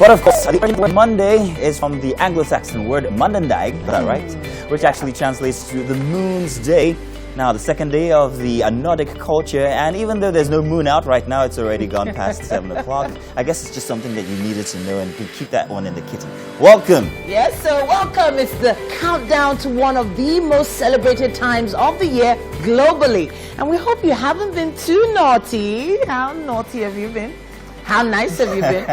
But of course, the word Monday is from the Anglo-Saxon word Mondandag, is that right? Which actually translates to the moon's day. Now, the second day of the Nordic culture, and even though there's no moon out right now, it's already gone past 7 o'clock. I guess it's just something that you needed to know, and you can keep that one in the kitchen. Welcome! Yes, so welcome. It's the countdown to one of the most celebrated times of the year globally. And we hope you haven't been too naughty. How naughty have you been? How nice have you been?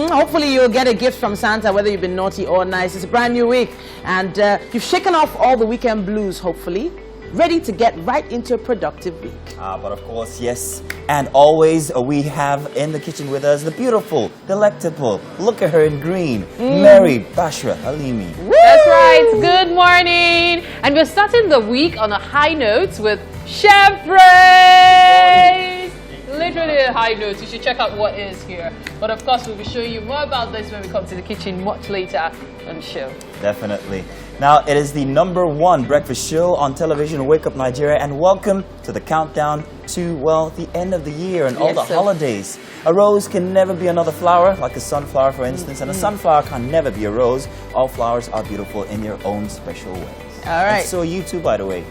Hopefully you'll get a gift from Santa, whether you've been naughty or nice. It's a brand new week, and you've shaken off all the weekend blues, hopefully. Ready to get right into a productive week. But of course, yes. And always we have in the kitchen with us the beautiful, delectable, look at her in green, Mary Bashra Halimi. Woo! That's right. Good morning. And we're starting the week on a high note with Chef Praise. Literally a high note. You should check out what is here. But of course, we'll be showing you more about this when we come to the kitchen much later on the show. Definitely. Now, it is the #1 breakfast show on television, Wake Up Nigeria, and welcome to the countdown to, well, the end of the year and all the holidays. A rose can never be another flower, like a sunflower, for instance, and a sunflower can never be a rose. All flowers are beautiful in their own special ways. All right. And so you too, by the way.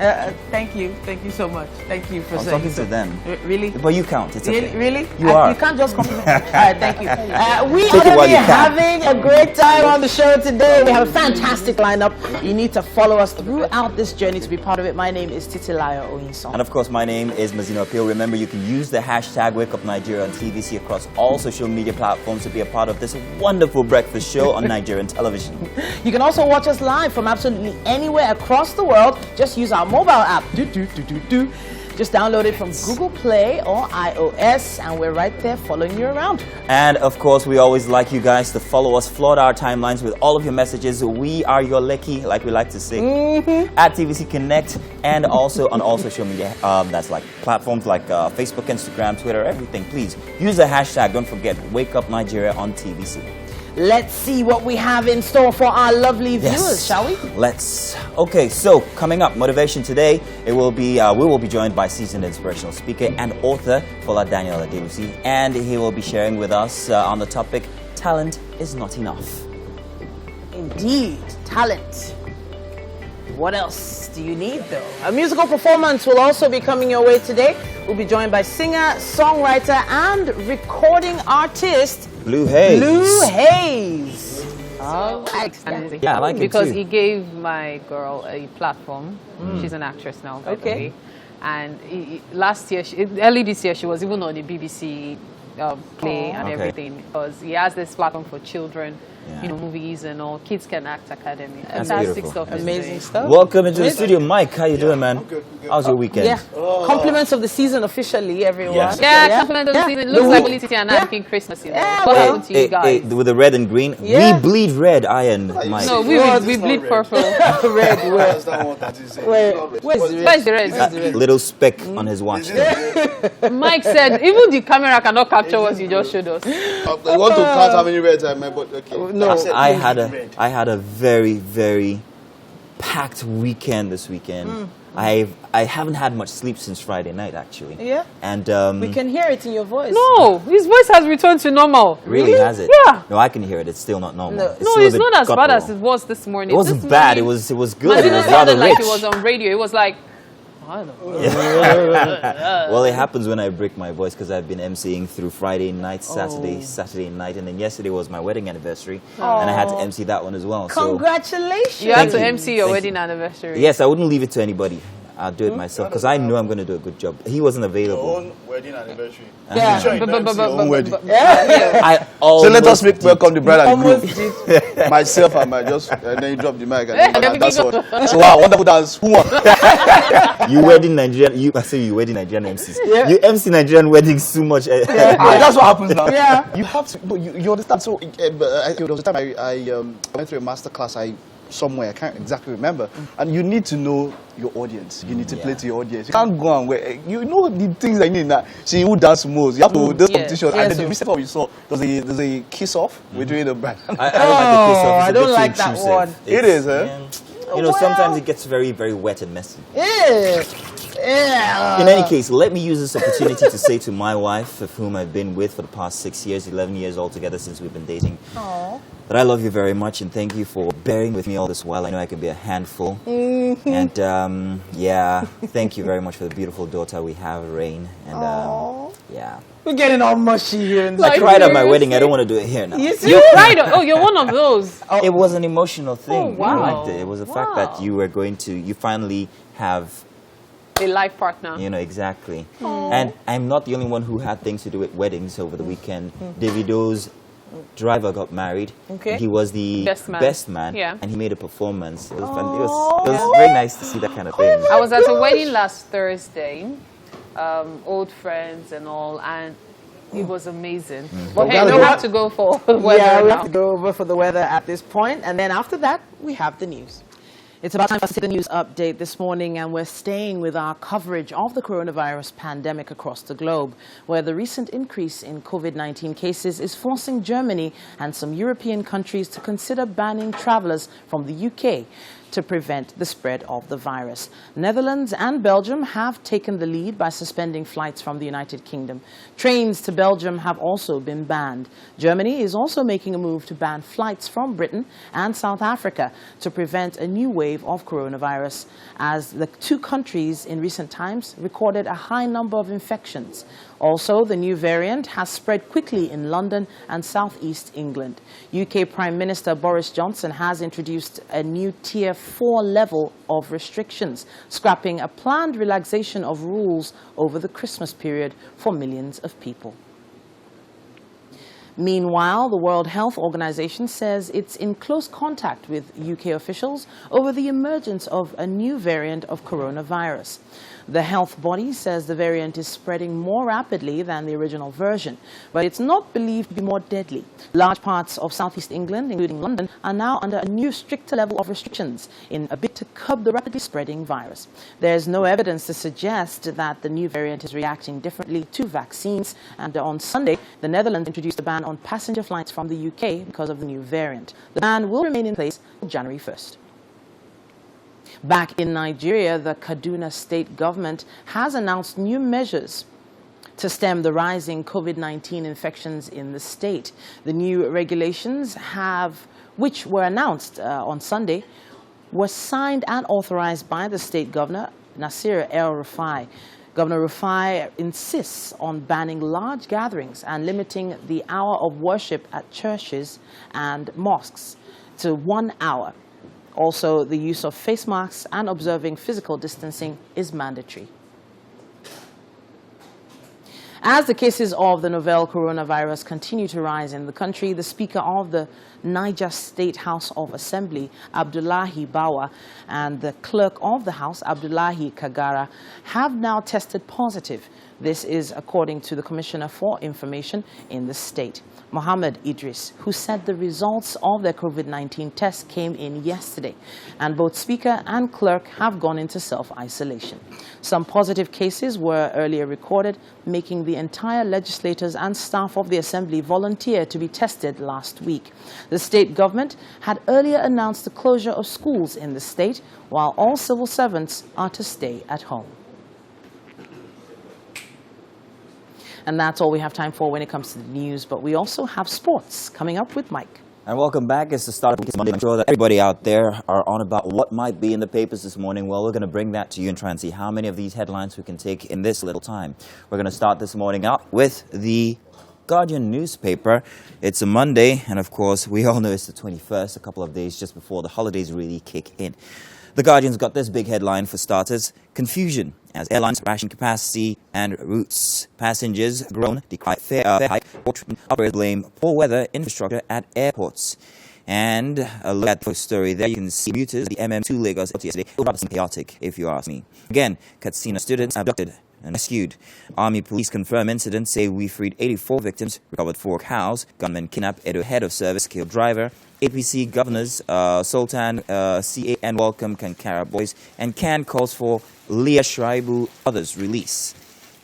Thank you so much. Thank you for I'm saying talking to them. Really? But you count. It's okay. Really? You are. You can't just compliment. All right, thank you. We Take it are while you can. having a great time on the show today. We have a fantastic lineup. You need to follow us throughout this journey to be part of it. My name is Titilayo Oyinson. And of course, my name is Mazino Appeal. Remember, you can use the hashtag Wake Up Nigeria on TVC across all social media platforms to be a part of this wonderful breakfast show on Nigerian television. You can also watch us live from absolutely anywhere across the world. Just use our mobile app. Just download it from Google Play or iOS, and we're right there following you around. And of course, we always like you guys to follow us, flood our timelines with all of your messages. We are your lecky, like we like to say, at TVC Connect, and also on all social media. That's like platforms like Facebook, Instagram, Twitter, everything. Please use the hashtag. Don't forget, Wake Up Nigeria on TVC. Let's see what we have in store for our lovely viewers, shall we? Let's. Okay, so coming up, motivation today, we will be joined by seasoned inspirational speaker and author Fola Daniel Adebusi, and he will be sharing with us on the topic, talent is not enough. Indeed, talent. What else do you need, though? A musical performance will also be coming your way today. We'll be joined by singer, songwriter, and recording artist Blue Haze. Blue Haze. Oh, yeah, I like it because too. he gave my girl a platform. She's an actress now, by the way. And last year, early this year, she was even on the BBC play and everything, because he has this platform for children, movies and all. Kids Can Act Academy. Fantastic stuff. Amazing stuff. Welcome into the studio, Mike. How you doing, man? I'm good. How's your weekend? Yeah. Compliments of the season officially, everyone. Yes. Compliments of the season. It looks like Felicity and I making Christmas, you know. What well. happened to you guys? With the red and green, Yeah. we bleed red, Mike. No, we bleed purple. Red, That's not what that is. where's the red? Little speck on his watch. Mike said, even the camera cannot capture what you just showed us. I want to count how many reds I made, but okay. No. I had a very, very packed weekend this weekend. I haven't had much sleep since Friday night, actually. Yeah? And We can hear it in your voice. No, his voice has returned to normal. really has it? Yeah. No, I can hear it. It's still not normal. No. No, still a it's bit not as bad guttural. as it was this morning. It wasn't This bad. morning, It was good. It It was rather sounded like rich. it was on radio. It was like, I don't know. Well, it happens when I break my voice because I've been emceeing through Friday night, Saturday night, and then yesterday was my wedding anniversary, and I had to MC that one as well. So Congratulations. You had Thank to you. MC your Thank wedding anniversary. yes, I wouldn't leave it to anybody. I'll do it myself because I know I'm going to do a good job. He wasn't available. Your own wedding anniversary. Yeah. Sure, you don't see your own wedding. I So let us almost welcome the bride and Almost groom. did. Myself and and then you drop the mic. And that's all. Yeah. So wow, wonderful dance. Who won? You wedding Nigerian. I say you wedding Nigerian MCs. Yeah. You MC Nigerian weddings too much. That's what happens now. Yeah. You have to, but you understand. So there was a time I went through a master class. Somewhere I can't exactly remember, and you need to know your audience. You need to play to your audience. You can't go and where you know the things that you need. That see who dance most. You have to this competition. And then the recent one we saw there's a kiss off between the bride. I don't like the kiss off. It's I a don't bit like too that intrusive. one. It is, huh? You know, sometimes it gets very, very wet and messy. Yeah. Yeah. In any case, let me use this opportunity to say to my wife, of whom I've been with for the past 6 years, 11 years altogether since we've been dating, that I love you very much and thank you for bearing with me all this while. I know I can be a handful. And yeah, thank you very much for the beautiful daughter we have, Rain. And yeah. We're getting all mushy here. I cried at my wedding. I don't want to do it here now. You cried? Oh, you're one of those. It was an emotional thing. Oh, wow. I liked it. It was the fact that you finally have a life partner. You know, exactly. And I'm not the only one who had things to do with weddings over the weekend. Davido's driver got married. Okay. He was the best man. Yeah. And he made a performance. It was fun. It was very nice to see that kind of thing. I was at a wedding last Thursday, old friends and all, and it was amazing. But hey, we have to go for the weather. Yeah, we have to go over for the weather at this point, and then after that, we have the news. It's about time for us to see the news update this morning, and we're staying with our coverage of the coronavirus pandemic across the globe, where the recent increase in COVID-19 cases is forcing Germany and some European countries to consider banning travelers from the UK to prevent the spread of the virus. Netherlands and Belgium have taken the lead by suspending flights from the United Kingdom. Trains to Belgium have also been banned. Germany is also making a move to ban flights from Britain and South Africa to prevent a new wave of coronavirus, as the two countries in recent times recorded a high number of infections. Also, the new variant has spread quickly in London and southeast England. UK Prime Minister Boris Johnson has introduced a new Tier 4 level of restrictions, scrapping a planned relaxation of rules over the Christmas period for millions of people. Meanwhile, the World Health Organization says it's in close contact with UK officials over the emergence of a new variant of coronavirus. The health body says the variant is spreading more rapidly than the original version, but it's not believed to be more deadly. Large parts of southeast England, including London, are now under a new stricter level of restrictions in a bid to curb the rapidly spreading virus. There's no evidence to suggest that the new variant is reacting differently to vaccines, and on Sunday, the Netherlands introduced a ban on passenger flights from the UK because of the new variant. The ban will remain in place until January 1st. Back in Nigeria, the Kaduna state government has announced new measures to stem the rising COVID-19 infections in the state. The new regulations which were announced on Sunday, were signed and authorized by the state governor, Nasir El-Rufai. Governor Rufai insists on banning large gatherings and limiting the hour of worship at churches and mosques to 1 hour. Also, the use of face masks and observing physical distancing is mandatory. As the cases of the novel coronavirus continue to rise in the country, the Speaker of the Niger State House of Assembly, Abdullahi Bawa, and the Clerk of the House, Abdullahi Kagara, have now tested positive. This is according to the Commissioner for Information in the state, Mohammed Idris, who said the results of their COVID-19 test came in yesterday, and both Speaker and Clerk have gone into self-isolation. Some positive cases were earlier recorded, making the entire legislators and staff of the Assembly volunteer to be tested last week. The state government had earlier announced the closure of schools in the state, while all civil servants are to stay at home. And that's all we have time for when it comes to the news, but we also have sports coming up with Mike. And welcome back. It's the start of Monday. I'm sure that everybody out there are on about what might be in the papers this morning. Well, we're going to bring that to you and try and see how many of these headlines we can take in this little time. We're going to start this morning out with the Guardian newspaper. It's a Monday, and of course, we all know it's the 21st, a couple of days just before the holidays really kick in. The Guardian's got this big headline for starters: confusion as airlines ration capacity and routes. Passengers groan, decry fare hike, operators blame poor weather infrastructure at airports. And a look at the story there, you can see commuters at the MM2 Lagos yesterday. It was rather chaotic, if you ask me. Again, Katsina students abducted and rescued. Army police confirm incident, say we freed 84 victims, recovered 4 cows. Gunmen kidnapped Edo head of service, killed driver. APC governors Sultan CA and welcome Kankara boys, and Can calls for Leah Shraibu others release.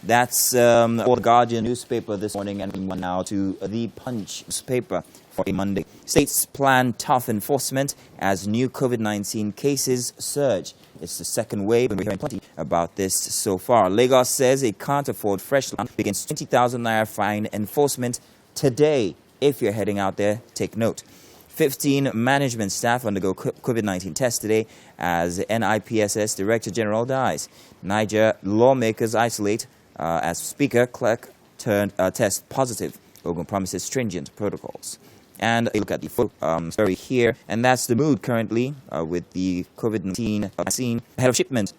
That's for the Guardian newspaper this morning, and we now to the Punch newspaper for a Monday. States plan tough enforcement as new COVID-19 cases surge. It's the second wave, and we're hearing plenty about this so far. Lagos says it can't afford fresh land, begins 20,000 naira fine enforcement today. If you're heading out there, take note. 15 management staff undergo COVID-19 tests today as NIPSS Director General dies. Niger lawmakers isolate as Speaker Clerk test positive. Ogun promises stringent protocols. And a look at the story here, and that's the mood currently with the COVID-19 vaccine ahead of shipment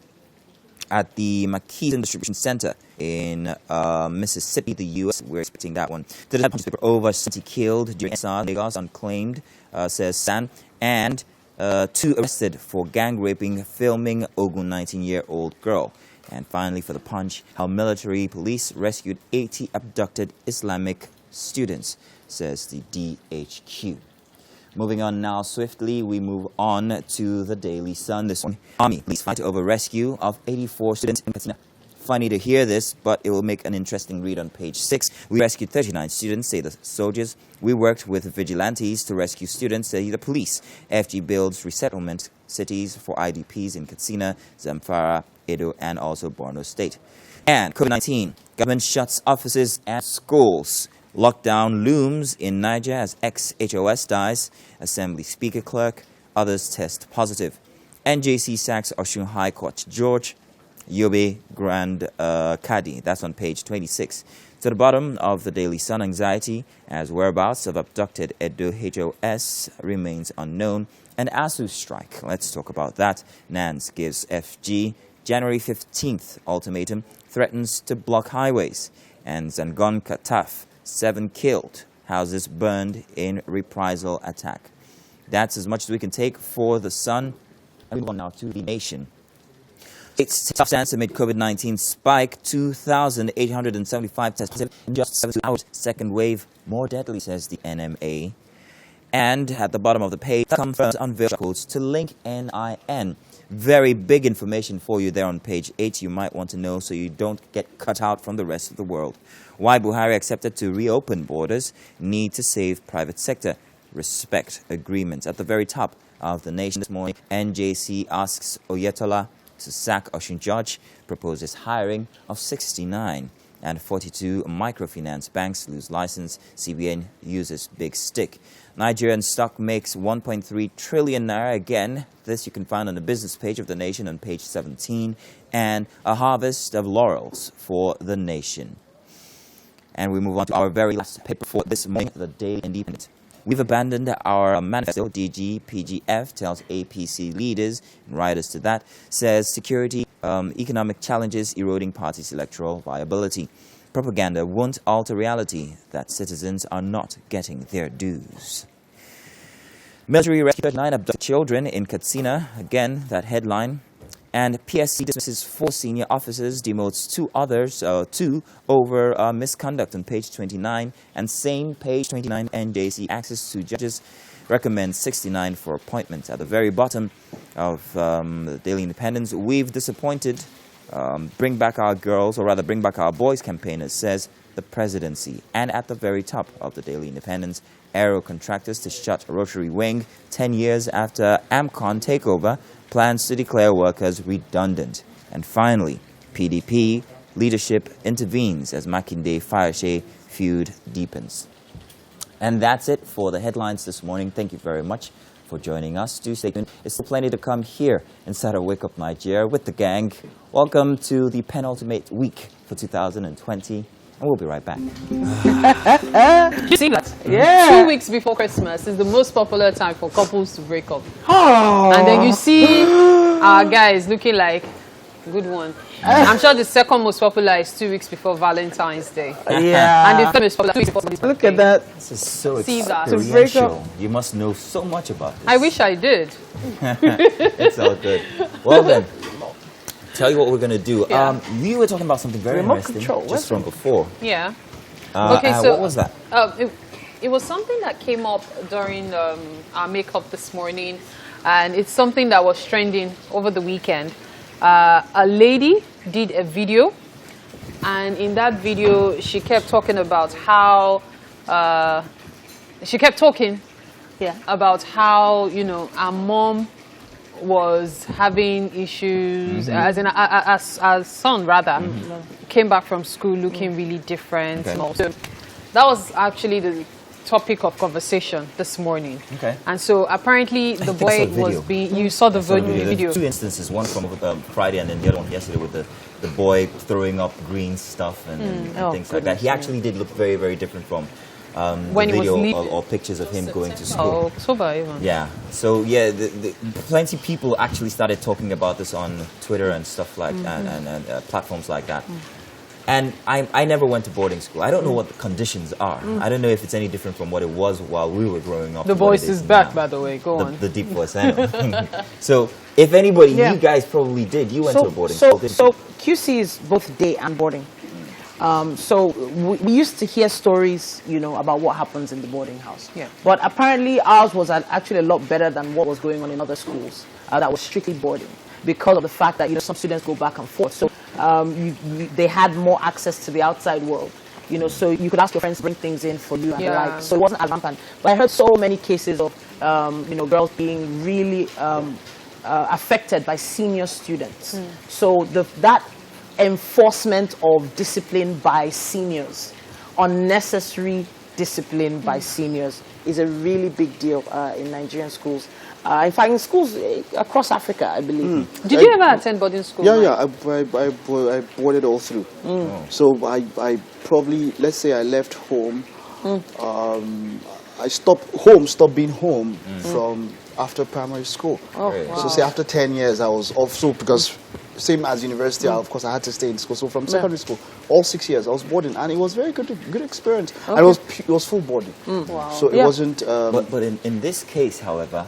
at the McKean Distribution Center in Mississippi, the U.S. We're expecting that one. The newspaper over 70 killed during SARS Lagos unclaimed, says San, and 2 arrested for gang raping, filming Ogun 19-year-old girl. And finally, for the Punch, how military police rescued 80 abducted Islamic students, says the DHQ. Moving on now swiftly, we move on to the Daily Sun. This one, Army police fight over rescue of 84 students in Katsina. Funny to hear this, but it will make an interesting read on page 6. We rescued 39 students, say the soldiers. We worked with vigilantes to rescue students, say the police. FG builds resettlement cities for IDPs in Katsina, Zamfara, Edo, and also Borno State. And COVID-19, government shuts offices and schools. Lockdown looms in Niger as ex-HOS dies. Assembly Speaker Clerk. Others test positive. NJC sacks Osun High Court George Yobe Grand Kadi. That's on page 26. To the bottom of the Daily Sun, anxiety as whereabouts of abducted Edo HOS remains unknown. And ASU strike. Let's talk about that. NANS gives FG January 15th ultimatum, threatens to block highways. And Zangon Kataf, 7 killed, houses burned in reprisal attack. That's as much as we can take for the Sun. And we move on now to the Nation. It's tough stance amid COVID-19 spike, 2,875 tests positive in just 72 hours. Second wave, more deadly, says the NMA. And at the bottom of the page, confirms unveil codes to link NIN. Very big information for you there on page 8 you might want to know so you don't get cut out from the rest of the world. Why Buhari accepted to reopen borders, need to save private sector, respect agreements. At the very top of the Nation this morning, NJC asks Oyetola to sack Osun Judge, proposes hiring of 69. And 42 microfinance banks lose license. CBN uses big stick. Nigerian stock makes 1.3 trillion naira again. This you can find on the business page of the Nation on page 17. And a harvest of laurels for the Nation. And we move on to our very last paper for this morning, the Daily Independent. We've abandoned our manifesto, DG PGF tells APC leaders and riders to that, says security, economic challenges eroding party's electoral viability. Propaganda won't alter reality that citizens are not getting their dues. Military rescue 39 abducted children in Katsina, again, that headline. And PSC dismisses 4 senior officers, demotes 2 others, 2 over misconduct on page 29. And same page 29, NJC access to judges, recommends 69 for appointment. At the very bottom of the Daily Independence, we've disappointed Bring Back Our Girls, or rather Bring Back Our Boys campaigners, says the presidency. And at the very top of the Daily Independence, Aero contractors to shut Rotary Wing 10 years after AMCON takeover, plans to declare workers redundant. And finally, PDP leadership intervenes as Makinde Fayose feud deepens. And that's it for the headlines this morning. Thank you very much for joining us. Do stay tuned. It's still plenty to come here inside our Wake Up Nigeria with the gang. Welcome to the penultimate week for 2020. And we'll be right back. You see that? Yeah. 2 weeks before Christmas is the most popular time for couples to break up. Oh. And then you see our guys looking like good one. I'm sure the second most popular is 2 weeks before Valentine's Day. Yeah. And the third most popular 2 weeks before Valentine's Look Day. at that. This is so See that? experiential. You must know so much about this. I wish I did. It's all good. Well then, tell you what we're going to do. Yeah. You were talking about something very Remote interesting control, just from before. Yeah. Okay, so what was that? It was something that came up during our makeup this morning, and it's something that was trending over the weekend. A lady did a video, and in that video, she kept talking about how about how, you know, her mom was having issues, as in our son rather, came back from school looking really different. Okay. So that was actually the topic of conversation this morning. Okay. And so apparently the boy was being, you saw the video. There's two instances, one from Friday and then the other one yesterday with the boy throwing up green stuff and things like that. He actually did look very, very different from when the he was video or pictures of him going to school. October even. Yeah. So yeah, plenty of people actually started talking about this on Twitter and stuff like and platforms like that. And I never went to boarding school. I don't know what the conditions are. I don't know if it's any different from what it was while we were growing up. The voice is back, by the way. Go on. The deep voice, I know. So if anybody, you guys probably did. You went to a boarding school, didn't So QC is both day and boarding. So we used to hear stories, about what happens in the boarding house. Yeah. But apparently ours was actually a lot better than what was going on in other schools that was strictly boarding, because of the fact that some students go back and forth. So they had more access to the outside world. So you could ask your friends to bring things in for you and the like. So it wasn't as rampant. But I heard so many cases of girls being really affected by senior students. So that enforcement of discipline by seniors, unnecessary discipline by seniors, is a really big deal in Nigerian schools. In fact, in schools across Africa, I believe. Did you ever attend boarding school? Yeah, I boarded all through. So I probably, let's say I left home, I stopped being home from after primary school. So say after 10 years, I was off. So because same as university, of course, I had to stay in school. So from secondary school, all 6 years, I was boarding, and it was very good experience. And it was full boarding. Wow. So it wasn't. But in this case, however,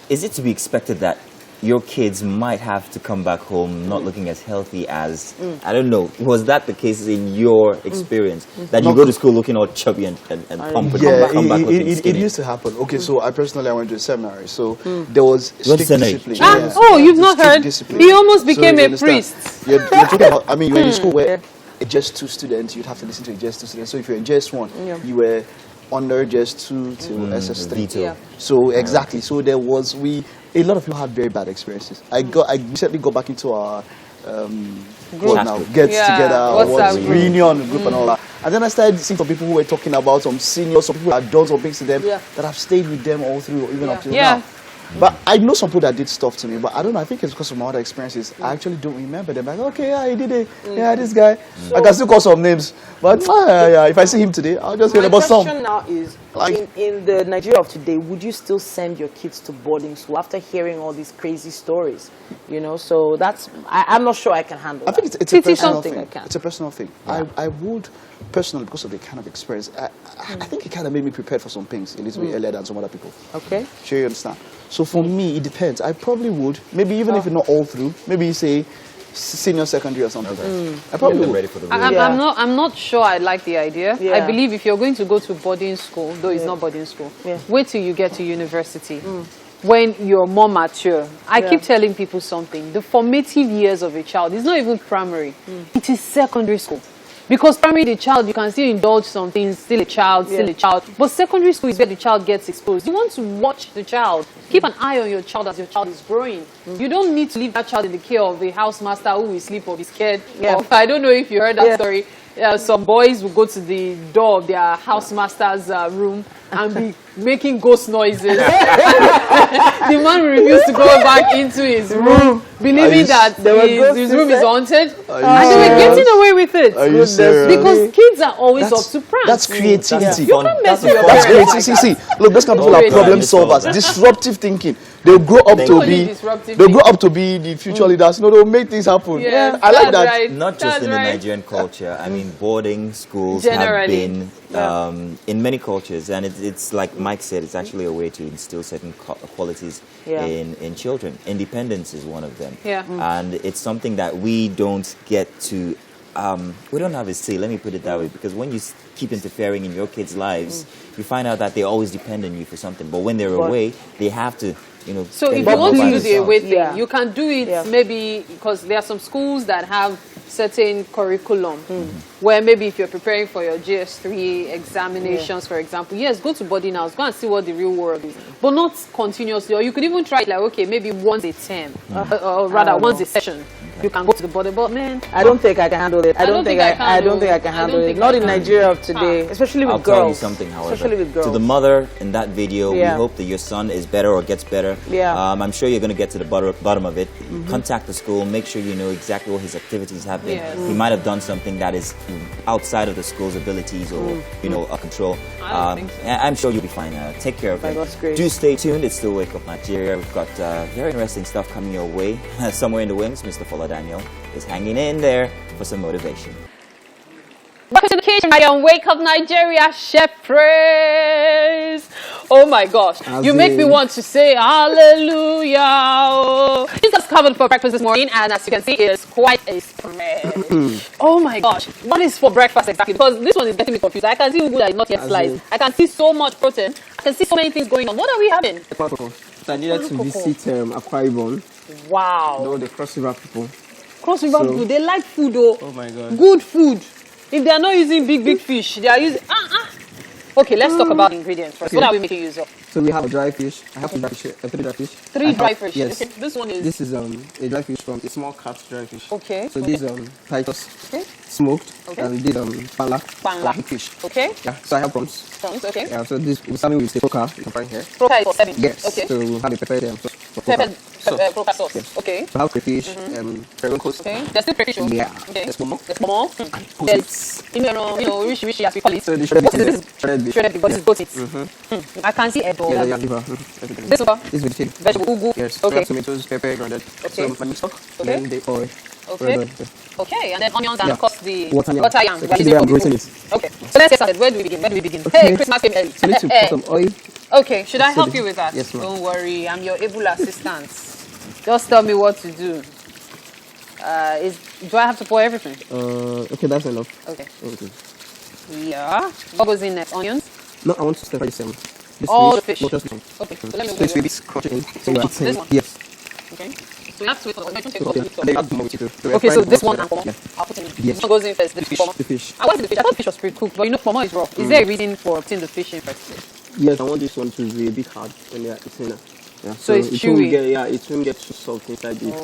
is it to be expected that your kids might have to come back home not looking as healthy as, I don't know, was that the case in your experience? That you go to school looking all chubby and plump and come back looking skinny? It used to happen. Okay, so I went to a seminary, so there was strict discipline. Oh, you've not heard? Discipline. He almost became a priest. You're talking about, you're in school where a JS2 student, you'd have to listen to a JS2 student. So if you're in JS1, you were under JS2 to SS3. Yeah. So exactly, so there was, a lot of people had very bad experiences. I recently got back into our together, reunion group and all that. And then I started seeing some people who were talking about some seniors, some people who had done some things to them that have stayed with them all through, even up till now. But I know some people that did stuff to me, but I don't know, I think it's because of my other experiences. I actually don't remember them. Like, okay, yeah, he did it. Yeah, this guy. I can still call some names. But if I see him today, I'll just hear about some. My question now is, in the Nigeria of today, would you still send your kids to boarding school after hearing all these crazy stories? So that's, I'm not sure I can handle that. I think it's a personal thing. thing. It's a personal thing. Yeah. I would, personally, because of the kind of experience, I think it kind of made me prepared for some things a little bit earlier than some other people. Okay. Sure, you understand? So for me, it depends. I probably would, maybe even if it's not all through, maybe say senior secondary or something. I probably would. Ready for the I'm not sure I like the idea. Yeah. I believe if you're going to go to boarding school, though it's not boarding school, wait till you get to university. When you're more mature. I keep telling people something. The formative years of a child is not even primary. It is secondary school. Because primary, the child, you can still indulge some things, still a child. But secondary school is where the child gets exposed. You want to watch the child. Keep an eye on your child as your child is growing. You don't need to leave that child in the care of the housemaster who will sleep or be scared. I don't know if you heard that story. Some boys will go to the door of their housemaster's room and be making ghost noises. The man refused to go back into his room, believing that his room is haunted. And they were getting away with it. Because kids are always up to pranks. That's creativity. You can't mess with That's creativity. See, look, those kind of people are problem solvers. Disruptive thinking. They'll grow up to be the future leaders. They'll make things happen. Yeah, I like that. Right. Not just in the Nigerian culture. I mean, boarding schools have been in many cultures, and it's like Mike said, it's actually a way to instill certain qualities in children. Independence is one of them. And it's something that we don't get to. We don't have a say, let me put it that way, because when you keep interfering in your kids' lives, you find out that they always depend on you for something. But when they're away, they have to, So if you want to do the away thing, you can do it maybe because there are some schools that have certain curriculum where maybe if you're preparing for your GS3 examinations, for example, yes, go to boarding house, go and see what the real world is, but not continuously. Or you could even try it like, okay, maybe once a term, or rather once a session. You can go to the border, but man, I don't think I can handle it. I don't think I can handle it. Not in Nigeria of today, especially with girls. I'll tell you something, however. Especially with girls. To the mother in that video, we hope that your son is better or gets better. Yeah. I'm sure you're going to get to the bottom of it. Contact the school. Make sure you know exactly what his activities have been. Yes. He might have done something that is outside of the school's abilities or control. I don't think so. I'm sure you'll be fine. Take care of him. That's great. Do stay tuned. It's still Wake Up Nigeria. We've got very interesting stuff coming your way. Somewhere in the wings, Mr. Fola Daniel is hanging in there for some motivation. Welcome to the kitchen, right on Wake Up Nigeria, Chef Praise. Oh my gosh, you make me want to say hallelujah. Oh. Jesus covered for breakfast this morning, and as you can see, it is quite a spread. Oh my gosh, what is for breakfast exactly? Because this one is getting me confused. I can see ugu that is not yet sliced. I can see so much protein. I can see so many things going on. What are we having? So I needed to visit Akwa Ibom. Wow. No, the Cross River people. Cross River people, they like food though. Oh my God. Good food. If they are not using big fish, they are using... Okay, let's talk about the ingredients first. What are we making use of? So we have a dry fish. I have 3 dry fish. 3 dry fish. 3 dry fish. Yes. Okay, this one is... This is a dry fish from a small cat dry fish. Okay. So this Titus smoked. Okay. And this panla. Panla. Big fish. Okay. Yeah. So I have prawns. Prawns, okay. Yeah. So this we're starting with the croca. You can find here. Croca is for 7. Yes. Okay. So we'll have a pepper there. Pepper croca sauce. Yes. Okay. We have crayfish. Periwinkles. Okay. There's still crayfish. Yeah. Okay. There's momo. There's momo. There's, rishi as we call it. So the shredded beef. Shredded beef, but it's goat it. I can see edo. Yeah, liver. This one? This vegetable. Vegetable, ugu. Yes. Okay. Tomatoes, pepper, grounded. Okay. Some honey stock. Okay. Then the oil. Okay. Okay, and then onions and of course the water yam. Water So I'm grating it. Okay, so let's get started. Where do we begin? Hey, Christmas came early. So you need to put some oil. Okay, should I help you with that? Yes, ma'am. Don't worry, I'm your able assistant. Just tell me what to do. Do I have to pour everything? Okay, that's enough. Okay. Okay. Yeah. What goes in next? Onions? No, I want to stir fry this All the fish. Not just one. Okay, so let me So it's go. really crunch it in. So we're This one? Yes. Okay. So we have to wait for the Okay. Then you add more with it too. Okay, so this one and pomo. Yeah. I'll put in. Yes. This one goes in first. The pomo. The fish. I wanted the fish. I thought the fish was pre-cooked, but you know pomo is raw. Is there a reason for putting the fish in first? Yes, I want this one to be a bit hard when they are eating it. Yeah. So it's it chewy. won't get, it won't get too soft inside the meat.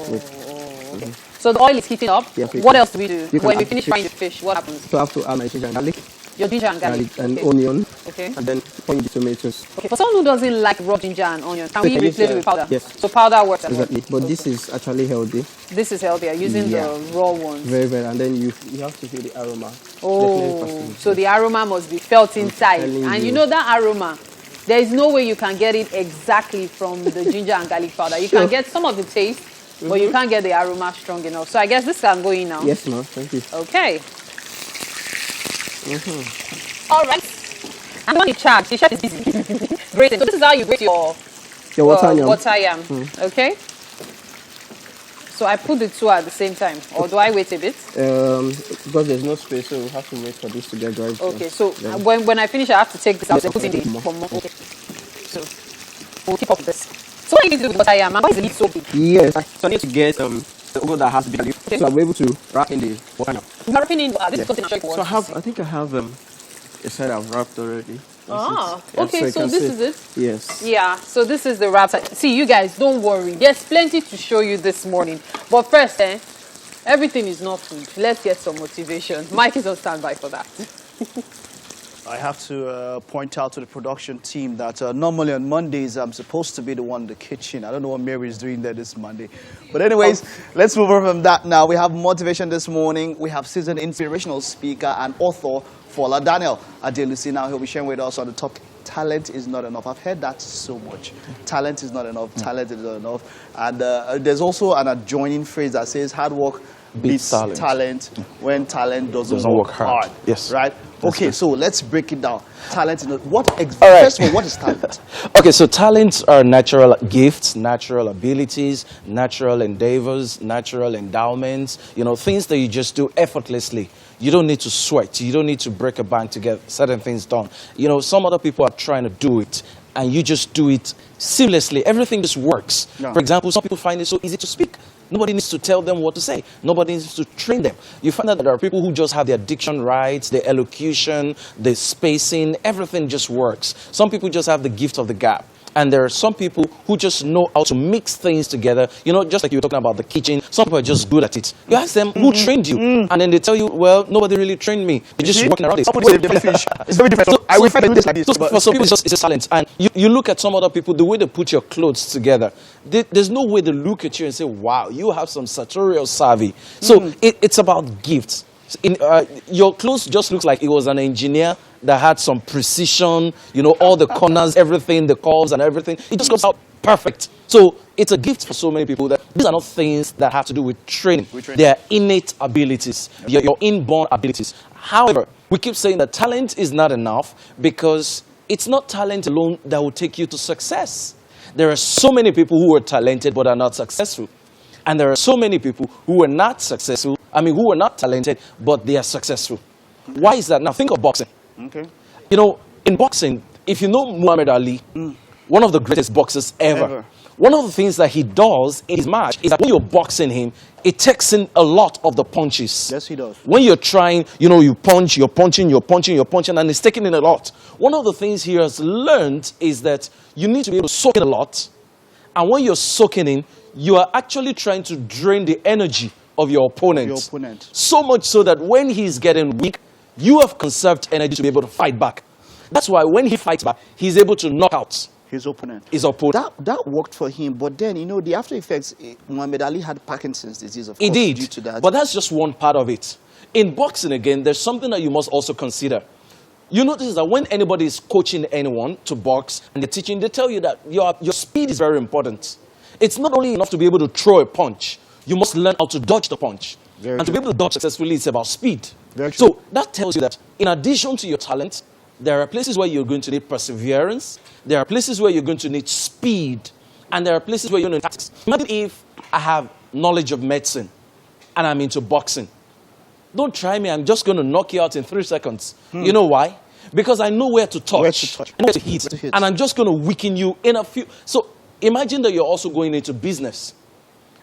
Okay. So the oil is heating up. Yeah, please. What else do we do? You can When we add finish fish. frying the fish, what happens? So I have to add my ginger and garlic. Your ginger and garlic. And Okay. onion. Okay. And then point the tomatoes. Okay. For someone who doesn't like raw ginger and onion, can we can replace use, it with powder? yes. So powder works as well. Exactly. But this is actually healthy. This is healthier using Yeah. the raw ones. Very, very. And then you have to feel the aroma. Oh, Definitely so the aroma must be felt inside. telling And you you. know that aroma, there is no way you can get it exactly from the ginger and garlic powder. You can Sure. get some of the taste, but you can't get the aroma strong enough. So I guess this can go in now. Yes, ma'am. Thank you. Okay. All right. I'm on the charge. The chef is busy. Grating. So this is how you grate your Water yam. water yam. Okay. So I put the two at the same time, or do I wait a bit? Because there's no space, so we have to wait for this to get dried. Okay. So then- when I finish, I have to take this out and put in the pomo. Okay. So we'll keep up with this. So what do you do with water yam? And why is the leaf so big? Yes, so I need to get the oil that has big leaf. Okay. So I'm able to wrap in the water now. You're wrapping in. This is something I'm sure you So I think I have a side I've wrapped already. Ah, Yeah, okay. you So can this see. is it. Yes. Yeah, so this is the wrap. See, you guys, don't worry. There's plenty to show you this morning. But first, everything is not food. Let's get some motivation. Mike is on standby for that. I have to point out to the production team that normally on Mondays I'm supposed to be the one in the kitchen. I don't know what Mary is doing there this Monday. But anyways, let's move on from that now. We have motivation this morning. We have seasoned inspirational speaker and author Fola Daniel Adelusi. Now he'll be sharing with us on the topic, talent is not enough. I've heard that so much. Talent is not enough. Talent is not enough. And there's also an adjoining phrase that says hard work beats talent when talent doesn't work hard. Yes. Right? Okay, so let's break it down. Talent is not... right. First of all, what is talent? Okay, so talents are natural gifts, natural abilities, natural endeavors, natural endowments, things that you just do effortlessly. You don't need to sweat. You don't need to break a bank to get certain things done. Some other people are trying to do it, and you just do it seamlessly. Everything just works. Yeah. For example, some people find it so easy to speak. Nobody needs to tell them what to say. Nobody needs to train them. You find out that there are people who just have their diction right, their elocution, the spacing, everything just works. Some people just have the gift of the gab. And there are some people who just know how to mix things together. You know, just like you were talking about the kitchen, some people are just good at it. You ask them, who trained you? And then they tell you, well, nobody really trained me. You're just working around it. It's very different. I will find this like this. So for some people, it's a talent. And you look at some other people, the way they put your clothes together, there's no way they look at you and say, wow, you have some sartorial savvy. So it's about gifts. Your clothes just looks like it was an engineer that had some precision, you know, all the corners, everything, the curves and everything. It just comes out perfect. So it's a gift for so many people that these are not things that have to do with training. They are innate abilities, your inborn abilities. However, we keep saying that talent is not enough because it's not talent alone that will take you to success. There are so many people who are talented but are not successful. And there are so many people who are not successful, who are not talented, but they are successful. Why is that? Now, think of boxing. Okay. You know, in boxing, if you know Muhammad Ali, one of the greatest boxers ever, one of the things that he does in his match is that when you're boxing him, it takes in a lot of the punches. Yes, he does. When you're trying, you know, you punch, you're punching, and it's taking in a lot. One of the things he has learned is that you need to be able to soak in a lot. And when you're soaking in, you are actually trying to drain the energy of your opponent. So much so that when he's getting weak, you have conserved energy to be able to fight back. That's why when he fights back, he's able to knock out his opponent. That worked for him, but then, you know, the after effects, Muhammad Ali had Parkinson's disease, of course, due to that. But that's just one part of it. In boxing, again, there's something that you must also consider. You notice that when anybody is coaching anyone to box and they're teaching, they tell you that your speed is very important. It's not only enough to be able to throw a punch. You must learn how to dodge the punch. To be able to dodge successfully, it's about speed. So that tells you that in addition to your talent, there are places where you're going to need perseverance. There are places where you're going to need speed. And there are places where you're going to need tactics. Imagine if I have knowledge of medicine and I'm into boxing. Don't try me. I'm just going to knock you out in 3 seconds. You know why? Because I know where to touch. I know where to hit. And I'm just going to weaken you in a few. So imagine that you're also going into business.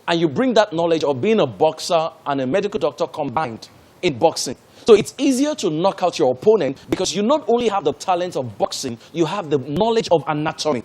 And you bring that knowledge of being a boxer and a medical doctor combined in boxing. So it's easier to knock out your opponent because you not only have the talent of boxing, you have the knowledge of anatomy.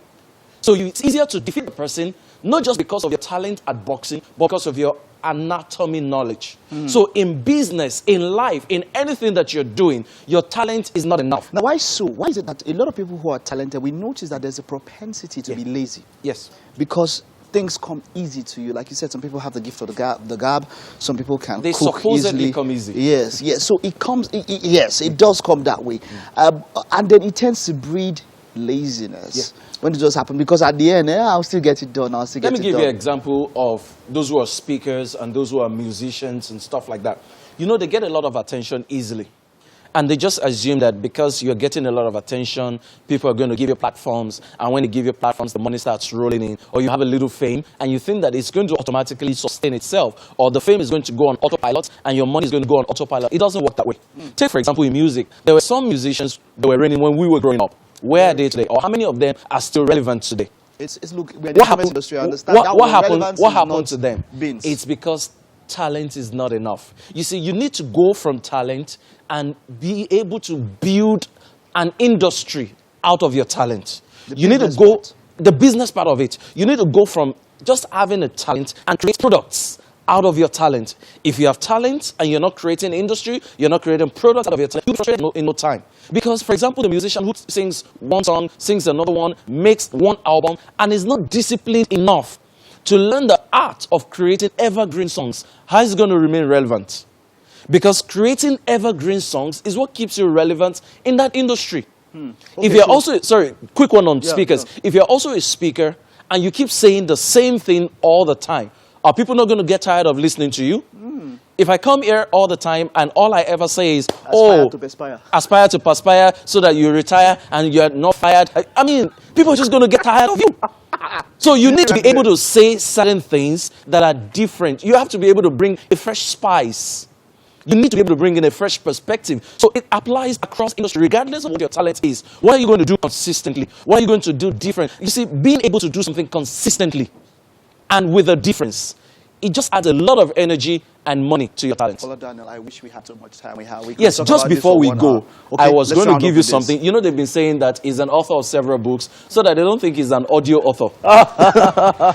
So it's easier to defeat the person, not just because of your talent at boxing, but because of your anatomy knowledge. So in business, in life, in anything that you're doing, your talent is not enough. Now, why so? Why is it that a lot of people who are talented, we notice that there's a propensity to be lazy? Yes. Because things come easy to you. Like you said, some people have the gift of the gab. Some people can They cook supposedly easily. come easy. Yes, yes. So it comes, yes, it does come that way. And then it tends to breed laziness when it does happen. Because at the end, I'll still get it done. Let me give you an example of those who are speakers and those who are musicians and stuff like that. You know, they get a lot of attention easily. And they just assume that because you're getting a lot of attention, people are going to give you platforms. And when they give you platforms, the money starts rolling in. Or you have a little fame, and you think that it's going to automatically sustain itself. Or the fame is going to go on autopilot, and your money is going to go on autopilot. It doesn't work that way. Take, for example, in music. There were some musicians that were reigning when we were growing up. Where are they today? Or how many of them are still relevant today? What happened to them? It's because talent is not enough. You see, you need to go from talent and be able to build an industry out of your talent. You need to go, the business part of it, you need to go from just having a talent and create products out of your talent. If you have talent and you're not creating industry, you're not creating products out of your talent, you'll be frustrated in no time. Because, for example, the musician who sings one song, sings another one, makes one album, and is not disciplined enough to learn the art of creating evergreen songs, how is it going to remain relevant? Because creating evergreen songs is what keeps you relevant in that industry. If you're also, quick one on speakers. If you're also a speaker and you keep saying the same thing all the time, are people not going to get tired of listening to you? If I come here all the time and all I ever say is, aspire to perspire so that you retire and you're not fired, I mean, people are just going to get tired of you. So you need to be able to say certain things that are different. You have to be able to bring a fresh spice. You need to be able to bring in a fresh perspective. So it applies across industry, regardless of what your talent is. What are you going to do consistently? What are you going to do different? You see, being able to do something consistently and with a difference it just adds a lot of energy and money to your talent. Well, Daniel, I wish we had so much time. We could Yes, talk just about this before for we 1 go, hour. Okay, I was let's going to round give up you with this. something. You know, they've been saying that he's an author of several books, so that they don't think he's an audio author.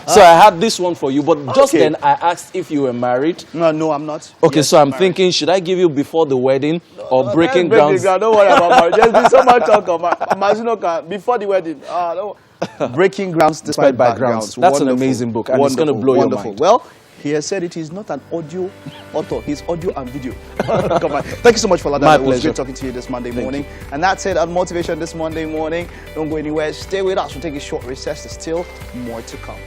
So I had this one for you, but just Okay. then I asked if you were married. No, I'm not. Okay, Yes, so I'm married. thinking, should I give you before the wedding or breaking grounds? Don't worry about marriage. There's been so much talk about Mazunoka before the wedding. Breaking grounds despite backgrounds. That's an amazing book, and it's gonna blow your mind. Well, he has said it is not an audio author. He's audio and video. Come on. Thank you so much for that. My It was pleasure. great talking to you this Monday morning. And that's it on Motivation this Monday morning. Don't go anywhere. Stay with us. We'll take a short recess. There's still more to come.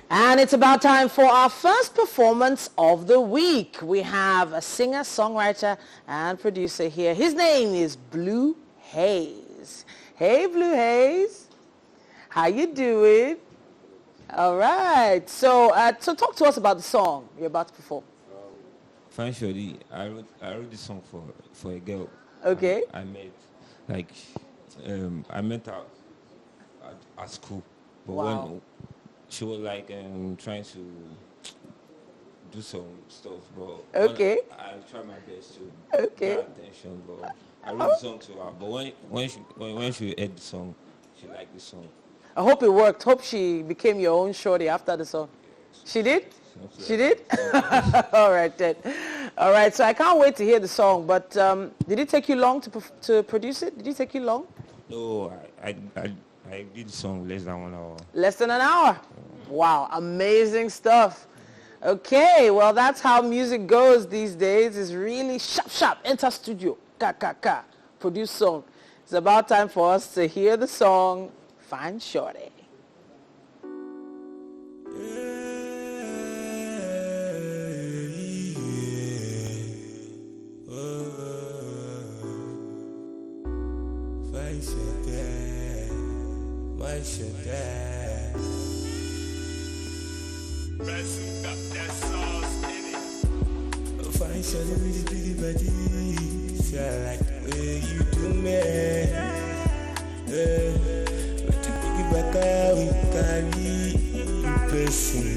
And it's about time for our first performance of the week. We have a singer, songwriter, and producer here. His name is Blue Haze. Hey, Blue Haze. How you doing? All right. So talk to us about the song you're about to perform. Fine, Shorty. I wrote this song for a girl. Okay. I met, like, I met her at school, but Wow. when she was like trying to do some stuff, but Okay. I tried my best to Okay. get attention, but I wrote the song to her. But when she heard the song, she liked the song. I hope it worked. Hope she became your own shorty after the song. She did? She did? All right then. All right, so I can't wait to hear the song, but did it take you long to produce it? Did it take you long? No, I did the song less than 1 hour. Less than an hour? Wow, amazing stuff. Okay, well, that's how music goes these days. It's really sharp, enter studio, produce song. It's about time for us to hear the song, Fine Shorty. Fine shorty with the big body, see I like the way you do me. With the big back we carry you person.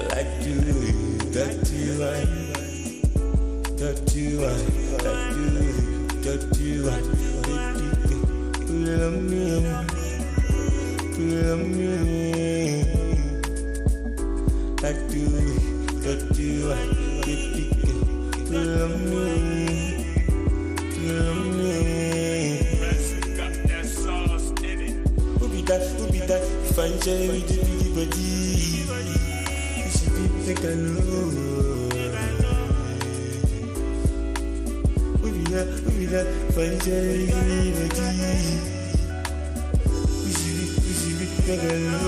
Like you, dirty one, dirty one, like you, dirty one. Pull on me, pull on me, like you. That you are pull on me. Who be that? Fine cherry with the big body. You should be like I know. Who be that? Fine cherry with the big body. You should be like I know.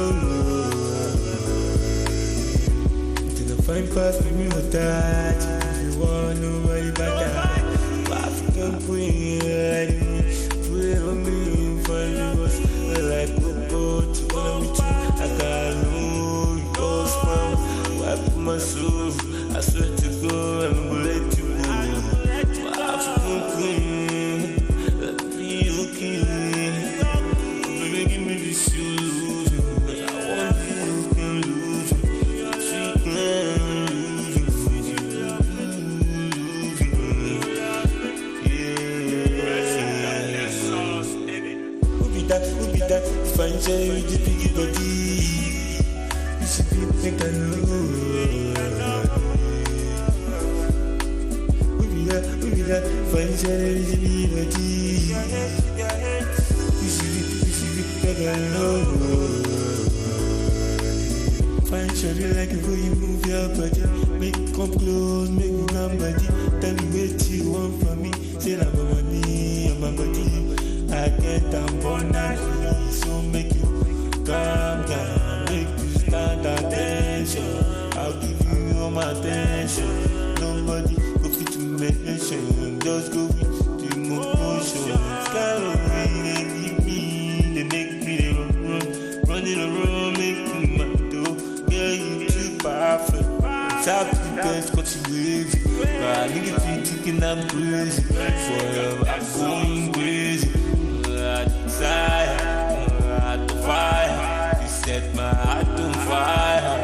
Fine pass for me with that. You want nobody but that. African queen, like me. Put it on me, find me was like go to one of me too. I got no your smile. Wipe my soul. I swear to God, I'm gonna let you go. My African queen, let me okay. Baby, give me the shoes. I want you to lose. Who be that? Fine cherry with the big body. You should be like I know. Who be that? Fine cherry with the big body. You should be like I know. Fine cherry like the way you move your body. Make you come close, make you come body. Tell me what you want from me. Say that my money, my body. I get down born and free, so make you calm down, make you stand attention. I'll give you all my attention. Nobody go fit to make mention, just go with the motion. Sky away, they keep me, they make me running around, make me mad though. Yeah, you too perfect. Top the best, got you wavy. My nigga be thinking I'm crazy. Forever I'm going crazy. Desire, heart on fire. You set my heart on fire.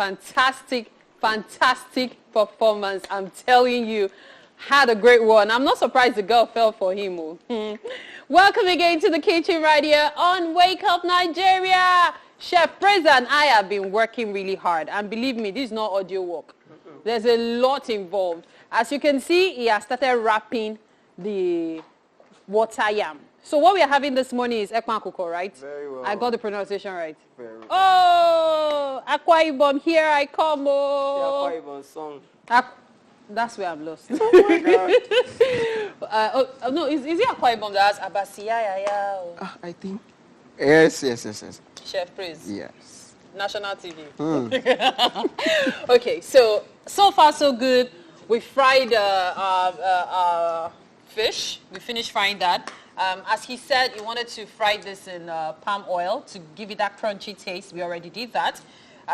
fantastic performance. I'm telling you, had a great one. I'm not surprised the girl fell for him. Welcome again to the kitchen right here on Wake Up Nigeria. Chef Fraser and I have been working really hard, and believe me, this is not audio work. There's a lot involved. As you can see, he has started wrapping the water yam. So what we are having this morning is ekpan koko, right? Very well. I got the pronunciation right. Very well. Oh, Akwa Ibom, here I come. Oh. Yeah, Akwa Ibom song. That's where I'm lost. Oh my God. No, is it Akwa Ibom that has Abasiyaya? I think. Yes. Chef Praise. Yes. National TV. Okay, so far so good. We fried fish. We finished frying that. As he said, he wanted to fry this in palm oil to give it that crunchy taste. We already did that.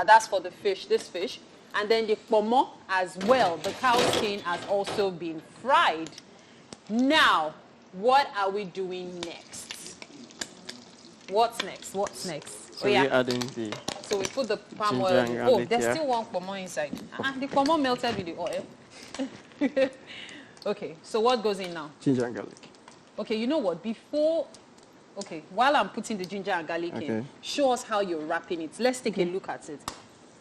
That's for the fish, this fish. And then the pomo as well. The cow skin has also been fried. Now, what are we doing next? What's next? So we're adding the... So we put the palm Ginger oil. and garlic, There's yeah. still one pomo inside. The pomo melted with the oil. Okay, so what goes in now? Ginger and garlic. Okay, you know what? While I'm putting the ginger and garlic in, show us how you're wrapping it. Let's take a look at it.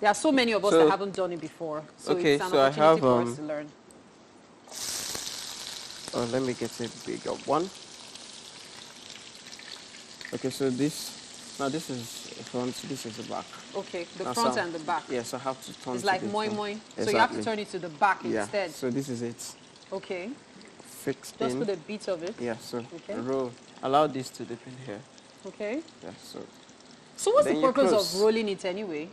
There are so many of us that haven't done it before. So it's an opportunity for us to learn. Oh, let me get a bigger one. Okay, so this is the front, this is the back. Okay, the front and the back. Yes, I have to turn It's to like the moi front. moi. Exactly. So you have to turn it to the back instead. So this is it. Okay. Fixed Just in. put a bit of it. Yeah, so Okay. roll. Allow this to dip in here. Okay. Yeah, so. So what's Then the you purpose close. of rolling it anyway?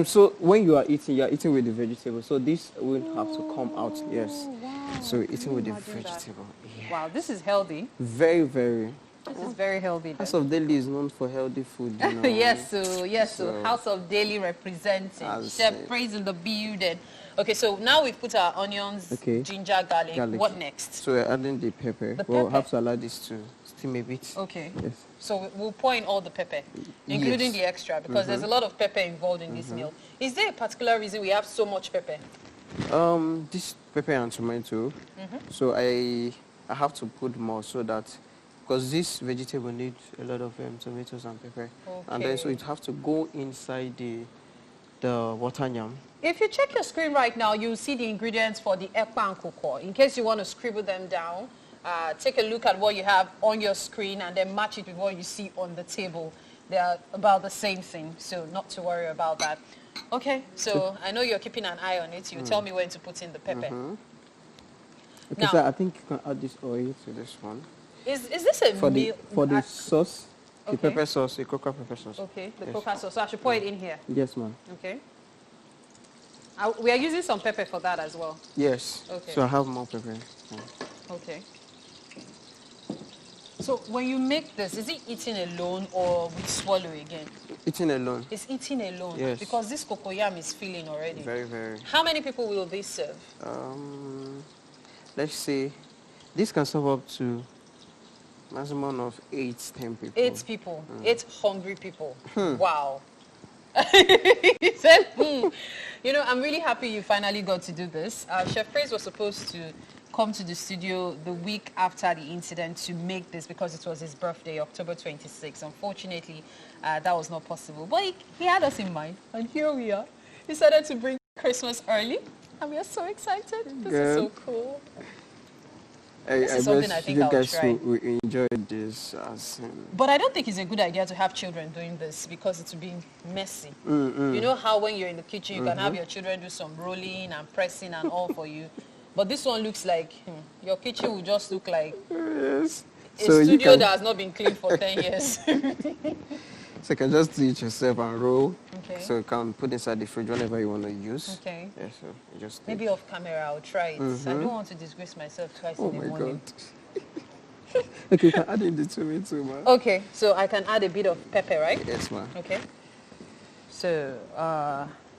So when you are eating with the vegetable. So this will have to come out. Yes. Wow. So eating with the Imagine that. vegetable. Yeah. Wow, this is healthy. Very, very. This is very healthy. then. House of Daily is known for healthy food. You know? Yes, so So- House of Daily representing. I'll Chef say. Praise in the building. Okay, so now we've put our onions, Okay. ginger, garlic. Garlic. What next? So we're adding the pepper. The We'll pepper. have to allow this to steam a bit. Okay. Yes. So we'll pour in all the pepper, including Yes. the extra, because there's a lot of pepper involved in this meal. Is there a particular reason we have so much pepper? This pepper and tomato. So I have to put more so that because this vegetable needs a lot of tomatoes and pepper, and then so Okay. it have to go inside the water yam. If you check your screen right now, you'll see the ingredients for the ekpan koko. In case you want to scribble them down, take a look at what you have on your screen and then match it with what you see on the table. They are about the same thing, so not to worry about that. Okay, so I know you're keeping an eye on it. You tell me when to put in the pepper. Okay, Now- so I think you can add this oil to this one Is this a for meal? the sauce, the Okay. pepper sauce, the cocoa pepper sauce. Okay, the Yes. coca sauce. So I should pour it in here. Yes, ma'am. Okay. We are using some pepper for that as well. Yes. Okay. So I have more pepper. Okay. So when you make this, is it eating alone or with swallow again? Eating alone. It's eating alone. Yes. Because this cocoyam is filling already. Very, very. How many people will this serve? Let's say this can serve up to maximum of 8-10 people. 8 people. 8 hungry people. Wow. He said, You know, I'm really happy you finally got to do this. Chef Praise was supposed to come to the studio the week after the incident to make this because it was his birthday, October 26th. Unfortunately, that was not possible. But he had us in mind, and here we are. He decided to bring Christmas early, and we are so excited. This is so cool. This is something I think you I'll guys try. will enjoy this. But I don't think it's a good idea to have children doing this because it will be messy. You know how when you're in the kitchen, you can have your children do some rolling and pressing and all for you. But this one looks like, your kitchen will just look like Yes. a studio that has not been cleaned for 10 years. So you can just do it yourself and roll. Okay. So you can put inside the fridge whenever you want to use. Okay. Yeah, so you just Maybe off camera, I'll try it. I don't want to disgrace myself twice Oh in the my morning. God. Okay, you can add in the tomato, man. Okay, so I can add a bit of pepper, right? Yes, ma'am. Okay. So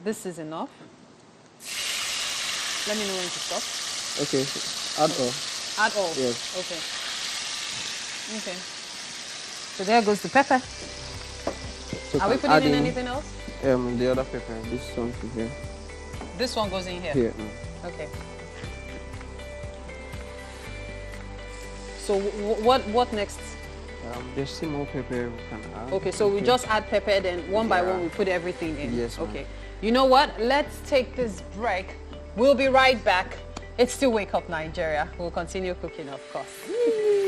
this is enough. Let me know when to stop. Okay, add all. Add all? Yes. Okay. Okay. So there goes the pepper. also Are we can putting add in anything else? The other pepper, this one here. This one goes in here? Here. Okay. So what next? There's still more pepper we can add. Okay, so we just add pepper, then one by one we put everything in. Yes, ma'am. Okay. You know what? Let's take this break. We'll be right back. It's still Wake Up Nigeria. We'll continue cooking, of course.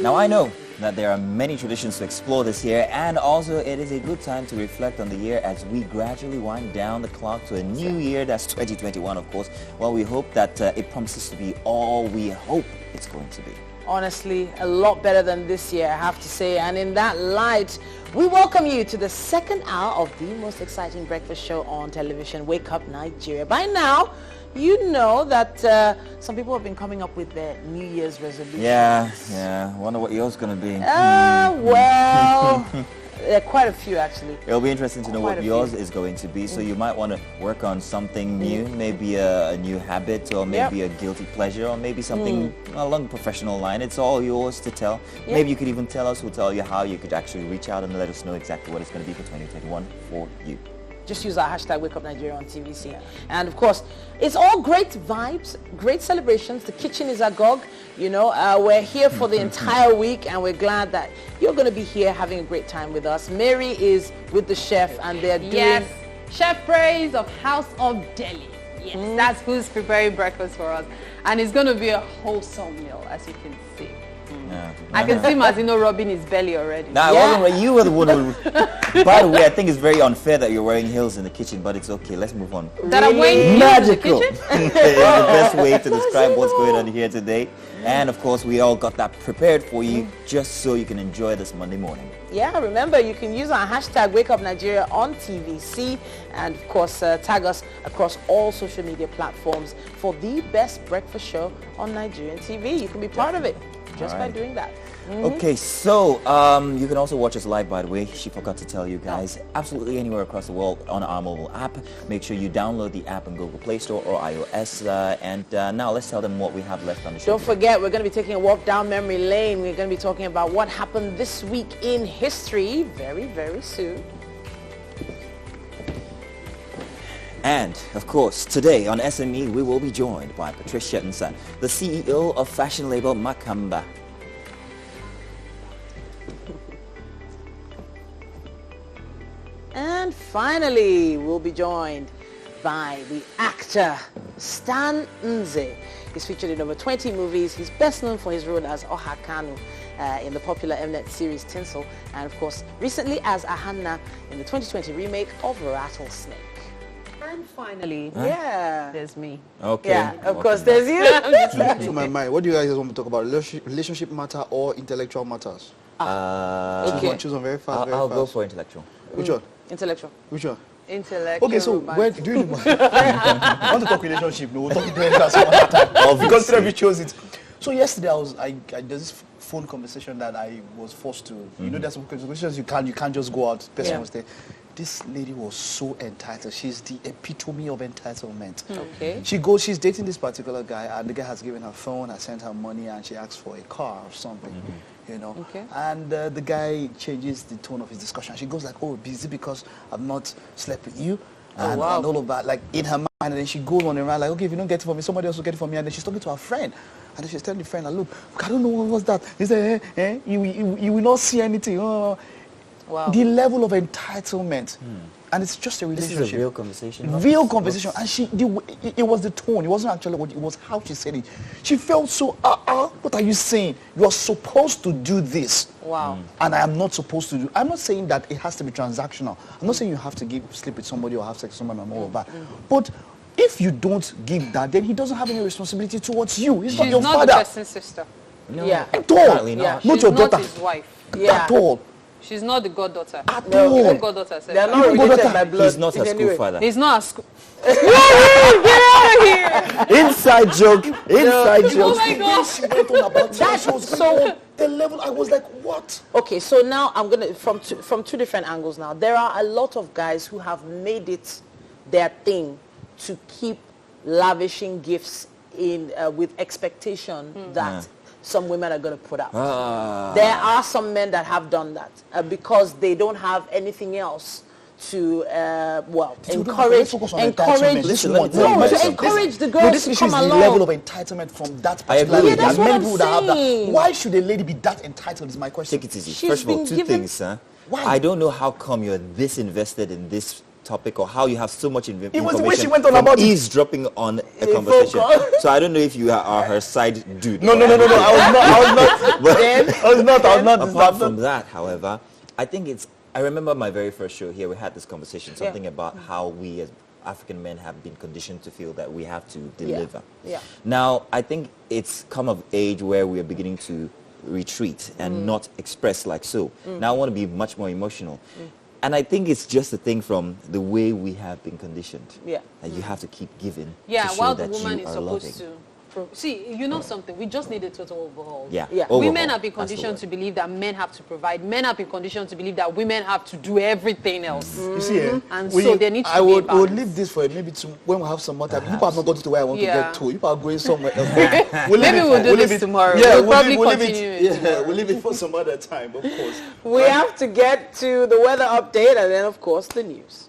Now I know that there are many traditions to explore this year, and also it is a good time to reflect on the year as we gradually wind down the clock to a new year. That's 2021, of course. Well, we hope that it promises to be all we hope it's going to be. Honestly, a lot better than this year, I have to say. And in that light, we welcome you to the second hour of the most exciting breakfast show on television, Wake Up Nigeria. By now, you know that some people have been coming up with their New Year's resolutions. Yeah. Wonder what yours going to be. Well, there are quite a few actually. It'll be interesting to know Quite what a yours few. is going to be. So you might want to work on something new, maybe a new habit, or maybe a guilty pleasure, or maybe something along the professional line. It's all yours to tell. Maybe you could even tell us. We'll tell you how you could actually reach out and let us know exactly what it's going to be for 2021 for you. Just use our hashtag Wake Up Nigeria on TVC. And of course, it's all great vibes, great celebrations. The kitchen is agog. You know, we're here for the entire week, and we're glad that you're going to be here having a great time with us. Mary is with the chef, and they're doing... Yes, Chef Praise of House of Delhi. Yes, that's who's preparing breakfast for us. And it's going to be a wholesome meal, as you can see. I can see Mazino rubbing his belly already. Nah, well, you were the one who... By the way, I think it's very unfair that you're wearing heels in the kitchen, but it's okay. Let's move on. That I'm wearing Magical! It's the best way to describe what's going on here today. And of course, we all got that prepared for you just so you can enjoy this Monday morning. Yeah, remember, you can use our hashtag Wake Up Nigeria on TVC, and of course tag us across all social media platforms for the best breakfast show on Nigerian TV. You can be part of it just by doing that. Okay, so you can also watch us live, by the way. She forgot to tell you guys, absolutely anywhere across the world on our mobile app. Make sure you download the app on Google Play Store or iOS. Now let's tell them what we have left on the show. Don't forget, we're going to be taking a walk down memory lane. We're going to be talking about what happened this week in history very, very soon. And, of course, today on SME, we will be joined by Patricia Nsa, the CEO of fashion label Makamba. And finally, we'll be joined by the actor Stan Nze. He's featured in over 20 movies. He's best known for his role as Oha Kanu in the popular Mnet series Tinsel, and of course, recently as Ahanna in the 2020 remake of Rattlesnake. And finally, there's me. Okay. Yeah, of course, there's you. To my mind, what do you guys want to talk about? Relationship matter or intellectual matters? Okay. Choose one very fast. I'll go for intellectual. Which one? Intellectual. Which one? Intellectual. Okay, so romance. where do you I want to talk relationship? No, we'll talk intellectual some other time. Because Trevi chose it. So yesterday I there's this phone conversation that I was forced to. You know, there's some conversations you can't just go out. Person was there. This lady was so entitled. She's the epitome of entitlement. Okay. She's dating this particular guy, and the guy has given her phone, has sent her money, and she asks for a car or something. You know, and the guy changes the tone of his discussion. She goes like, "Oh, busy because I've not slept with you," and all of that, like in her mind. And then she goes on and around like, "Okay, if you don't get it for me, somebody else will get it for me." And then she's talking to her friend, and then she's telling the friend, like, "Look, I don't know what was that." He said, you will not see anything." Wow. The level of entitlement, and it's just a relationship. This is a real conversation. Real conversation, and it was the tone. It wasn't actually what it was. How she said it. She felt so. What are you saying? You are supposed to do this. Wow. And I am not supposed to do. I'm not saying that it has to be transactional. I'm not saying you have to sleep with somebody or have sex with someone and all of that. But if you don't give that, then he doesn't have any responsibility towards you. He's not your She's father. not the person's sister. No, At all. apparently not. Not She's your not daughter. his wife. At all. She's not the goddaughter. At all. Even goddaughter said They are that. not related daughter. by blood. He's not her in any school way. father. He's not a school. Inside joke. Inside Oh joke. my gosh. She went on about That's she was so- on the level. I was like, what? Okay, so now I'm gonna from two different angles. Now there are a lot of guys who have made it their thing to keep lavishing gifts in with expectation that some women are going to put out. There are some men that have done that because they don't have anything else to let's focus on entitlement. Listen, let me tell you no, my to something. encourage the No, girls this to issue come is the along. level of entitlement from that I agree particular with lady. you. that's And what many I'm people that have that. saying. Why should a lady be that entitled is my question. Take it easy. She's First of all, been two given- things, huh? Why? I don't know how come you're this invested in this topic or how you have so much information was the way she went on from about it. eavesdropping on a conversation. So I don't know if you are her side dude. No. I was not. Apart from that, however, I think I remember my very first show here, we had this conversation, something about how we as African men have been conditioned to feel that we have to deliver. Yeah. Now, I think it's come of age where we are beginning to retreat and not express like so. Now I want to be much more emotional. And I think it's just a thing from the way we have been conditioned. Yeah. That you have to keep giving Yeah, to show while the that woman you is are supposed loving. to. See, you know something? We just need a total overhaul. Yeah. Yeah. Women Overhaul, have been that's the conditioned word. to believe that men have to provide. Men have been conditioned to believe that women have to do everything else. You see, And so there needs to be a would balance. leave this for maybe when we have some more time. You have not got to where I want to Yeah. get to. You are going somewhere else. Maybe we'll do this tomorrow. Yeah, We'll probably leave continue it. it Yeah, we'll leave it for some other time, of course. We have to get to the weather update and then, of course, the news.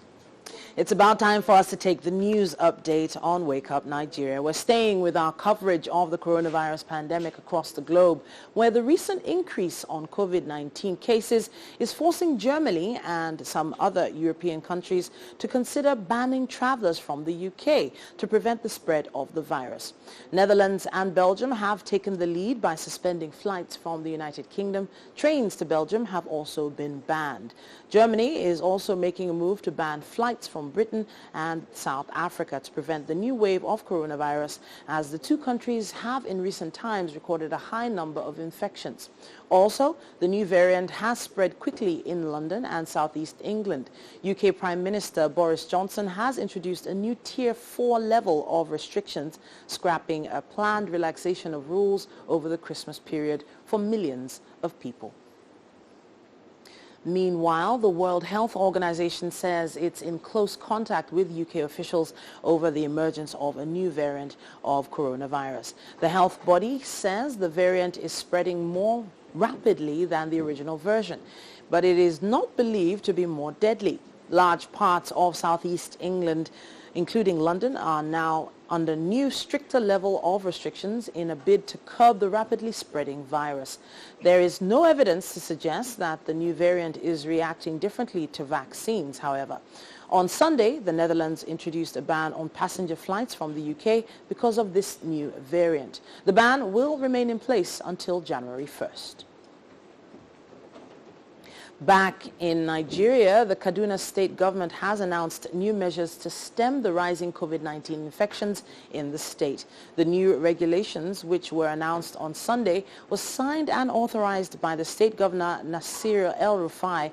It's about time for us to take the news update on Wake Up Nigeria. We're staying with our coverage of the coronavirus pandemic across the globe, where the recent increase on COVID-19 cases is forcing Germany and some other European countries to consider banning travelers from the UK to prevent the spread of the virus. Netherlands and Belgium have taken the lead by suspending flights from the United Kingdom. Trains to Belgium have also been banned. Germany is also making a move to ban flights from Britain and South Africa to prevent the new wave of coronavirus, as the two countries have in recent times recorded a high number of infections. Also, the new variant has spread quickly in London and southeast England. UK Prime Minister Boris Johnson has introduced a new Tier 4 level of restrictions, scrapping a planned relaxation of rules over the Christmas period for millions of people. Meanwhile, the World Health Organization says it's in close contact with UK officials over the emergence of a new variant of coronavirus. The health body says the variant is spreading more rapidly than the original version, but it is not believed to be more deadly. Large parts of southeast England, including London, are now under new stricter level of restrictions in a bid to curb the rapidly spreading virus. There is no evidence to suggest that the new variant is reacting differently to vaccines, however. On Sunday, the Netherlands introduced a ban on passenger flights from the UK because of this new variant. The ban will remain in place until January 1st. Back in Nigeria, the Kaduna state government has announced new measures to stem the rising COVID-19 infections in the state. The new regulations, which were announced on Sunday, were signed and authorized by the state governor Nasir El-Rufai,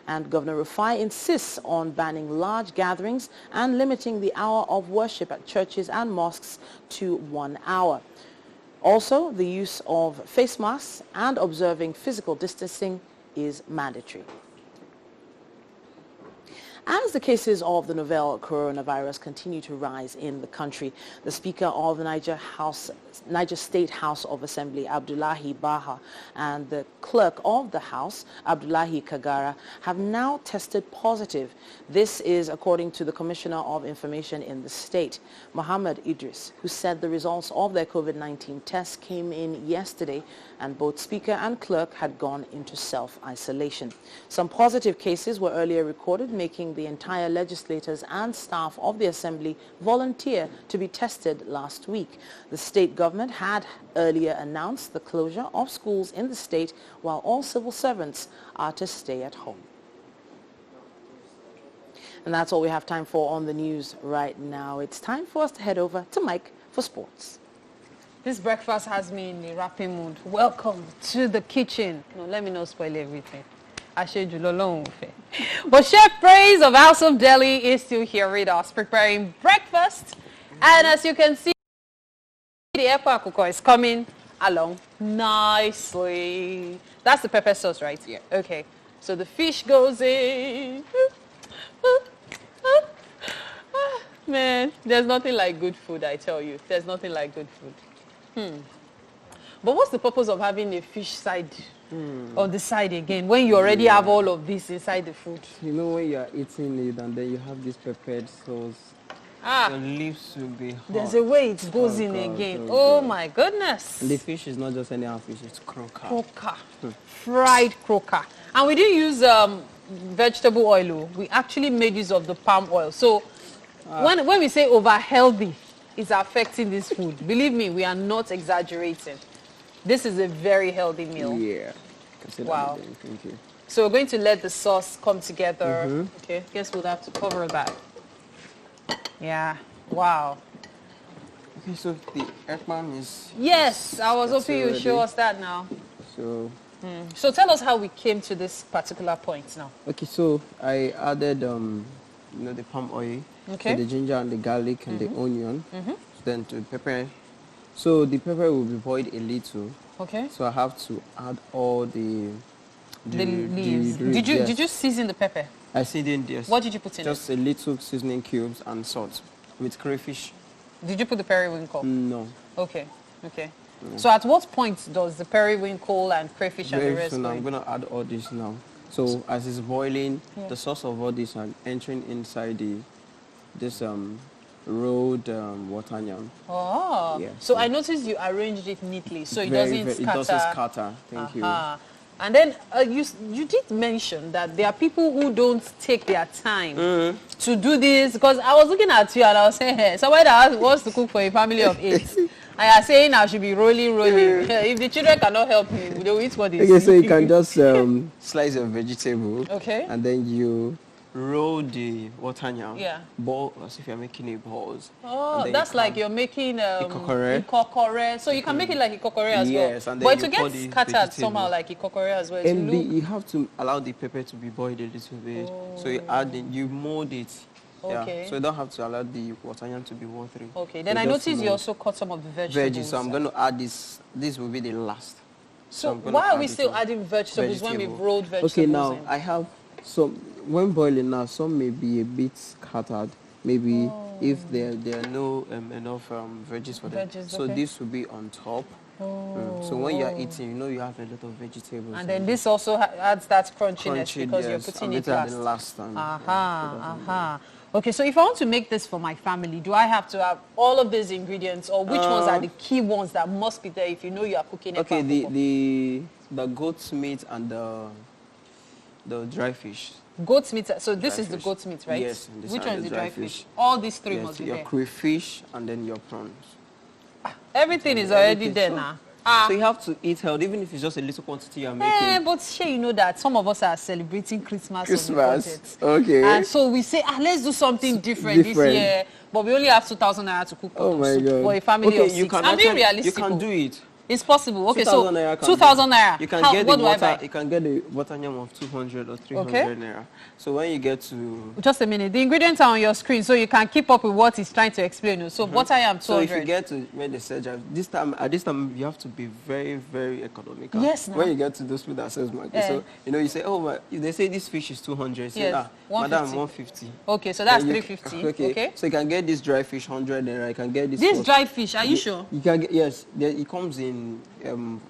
and Governor Rufai insists on banning large gatherings and limiting the hour of worship at churches and mosques to 1 hour. Also, the use of face masks and observing physical distancing is mandatory. As the cases of the novel coronavirus continue to rise in the country, the Speaker of the Niger State House of Assembly, Abdullahi Baha, and the Clerk of the House, Abdullahi Kagara, have now tested positive. This is according to the Commissioner of Information in the state, Muhammad Idris, who said the results of their COVID-19 tests came in yesterday, and both Speaker and Clerk had gone into self-isolation. Some positive cases were earlier recorded, making the entire legislators and staff of the Assembly volunteer to be tested last week. The state government had earlier announced the closure of schools in the state, while all civil servants are to stay at home. And that's all we have time for on the news right now. It's time for us to head over to Mike for sports. This breakfast has me in a rapping mood. Welcome to the kitchen. No, let me not spoil everything. But Chef Praise of House of Delhi is still here with us preparing breakfast. And as you can see, the Ekpa Akukọ is coming along nicely. That's the pepper sauce right here. Okay, so the fish goes in. Man, there's nothing like good food, I tell you. There's nothing like good food. But what's the purpose of having a fish side on the side again when you already have all of this inside the food? You know, when you are eating it and then you have this peppered sauce, your lips will be hot. There's a way it goes in God, again. oh Oh my goodness. And the fish is not just any fish, it's croaker. Croaker. Fried croaker. And we didn't use vegetable oil. Oh. We actually made use of the palm oil. So when we say over healthy, it's affecting this food. Believe me, we are not exaggerating. This is a very healthy meal. Yeah. Consider Wow. it. Thank you. So we're going to let the sauce come together. Okay, guess we'll have to cover that. Yeah. Wow. Okay, so the eggplant is... Yes, I was hoping you'd already- show us that now. So, So tell us how we came to this particular point now. okay, so I added, the palm oil, Okay. so the ginger and the garlic and the onion, then to pepper. So the pepper will be boiled a little. Okay. So I have to add all the Leaves. Did yes. you season the pepper? I seasoned this. What did you put in Just a little seasoning cubes and salt with crayfish. it? Did you put the periwinkle? No. Okay. Okay. So at what point does the periwinkle and crayfish and the Very rest soon go I'm in? going to add all this now. So as it's boiling, the sauce of all this are entering inside this rolled water yam. Oh. Yeah, So so- I noticed you arranged it neatly so it Very, doesn't it scatter. doesn't scatter. Thank you. Aha. And then you did mention that there are people who don't take their time to do this, because I was looking at you and I was saying, hey, somebody that wants to cook for a family of 8, and you're saying I should be rolling. If the children cannot help me, they will eat what they Okay, see. so you can just slice your vegetable. Okay. And then you roll the water yam. Yeah. Ball as if you're making a balls. Oh, And then that's you like can- you're making Ikokore. ikokore. So you can make it like ikokore as Yes, well. and then But you to get pour the scattered vegetable. somehow like ikokore as well. to And look- you have to allow the pepper to be boiled a little bit. So you add it, you mold it. Okay. Yeah. So you don't have to allow the water yam to be watery. Okay, then So I just noticed you mold. also cut some of the vegetables. Veggies. So I'm going to add this. This will be the last. So I'm gonna why are add we it still on. adding vegetables when we've rolled vegetables Okay, now in? I have some. When boiling now, some may be a bit scattered. Maybe if there are no enough veggies for them. Veggies, So okay. this will be on top. So when you are eating, you know you have a lot of vegetables. And then this also adds that crunchiness crunchy, because you're yes, putting and it better last. than last time. Aha. Okay, so if I want to make this for my family, do I have to have all of these ingredients, or which ones are the key ones that must be there if you know you are cooking? Okay, ekpa akoko? the goat's meat and the dry fish. Goat's meat. So this Dry is the fish. goat's meat, right? Yes, and this Which are one is the the dry dry fish? fish. All these three Yes, must be your there. crayfish and then your prawns. Everything is already Everything. there now. Ah. So you have to eat healthy, even if it's just a little quantity you're making. But sure, you know that some of us are celebrating Christmas. on the Christmas, budget. okay. And so we say, let's do something different this year. But we only have 2,000 naira to cook Oh my soup God. for a family Okay, of 6. you can I'm being actually- realistic. You can do it. It's possible. Okay, so 2,000 naira can 2,000 do. naira. You can How, get what the do I water. buy? You can get the water yam of 200 or 300 naira. So when you get to Just a minute. The ingredients are on your screen, so you can keep up with what he's trying to explain. So what I am 200. so if you get to where they said at this time you have to be very, very economical. Yes, now. When you get to those people that sells market, so you say, oh my, they say this fish is 200. You say, Yes, madam, 150. 150. Okay, so that's Then you- 350. Okay. So you can get this dry fish 100 naira. You can get this. This for- dry fish, are you sure? You can get, yes. It comes in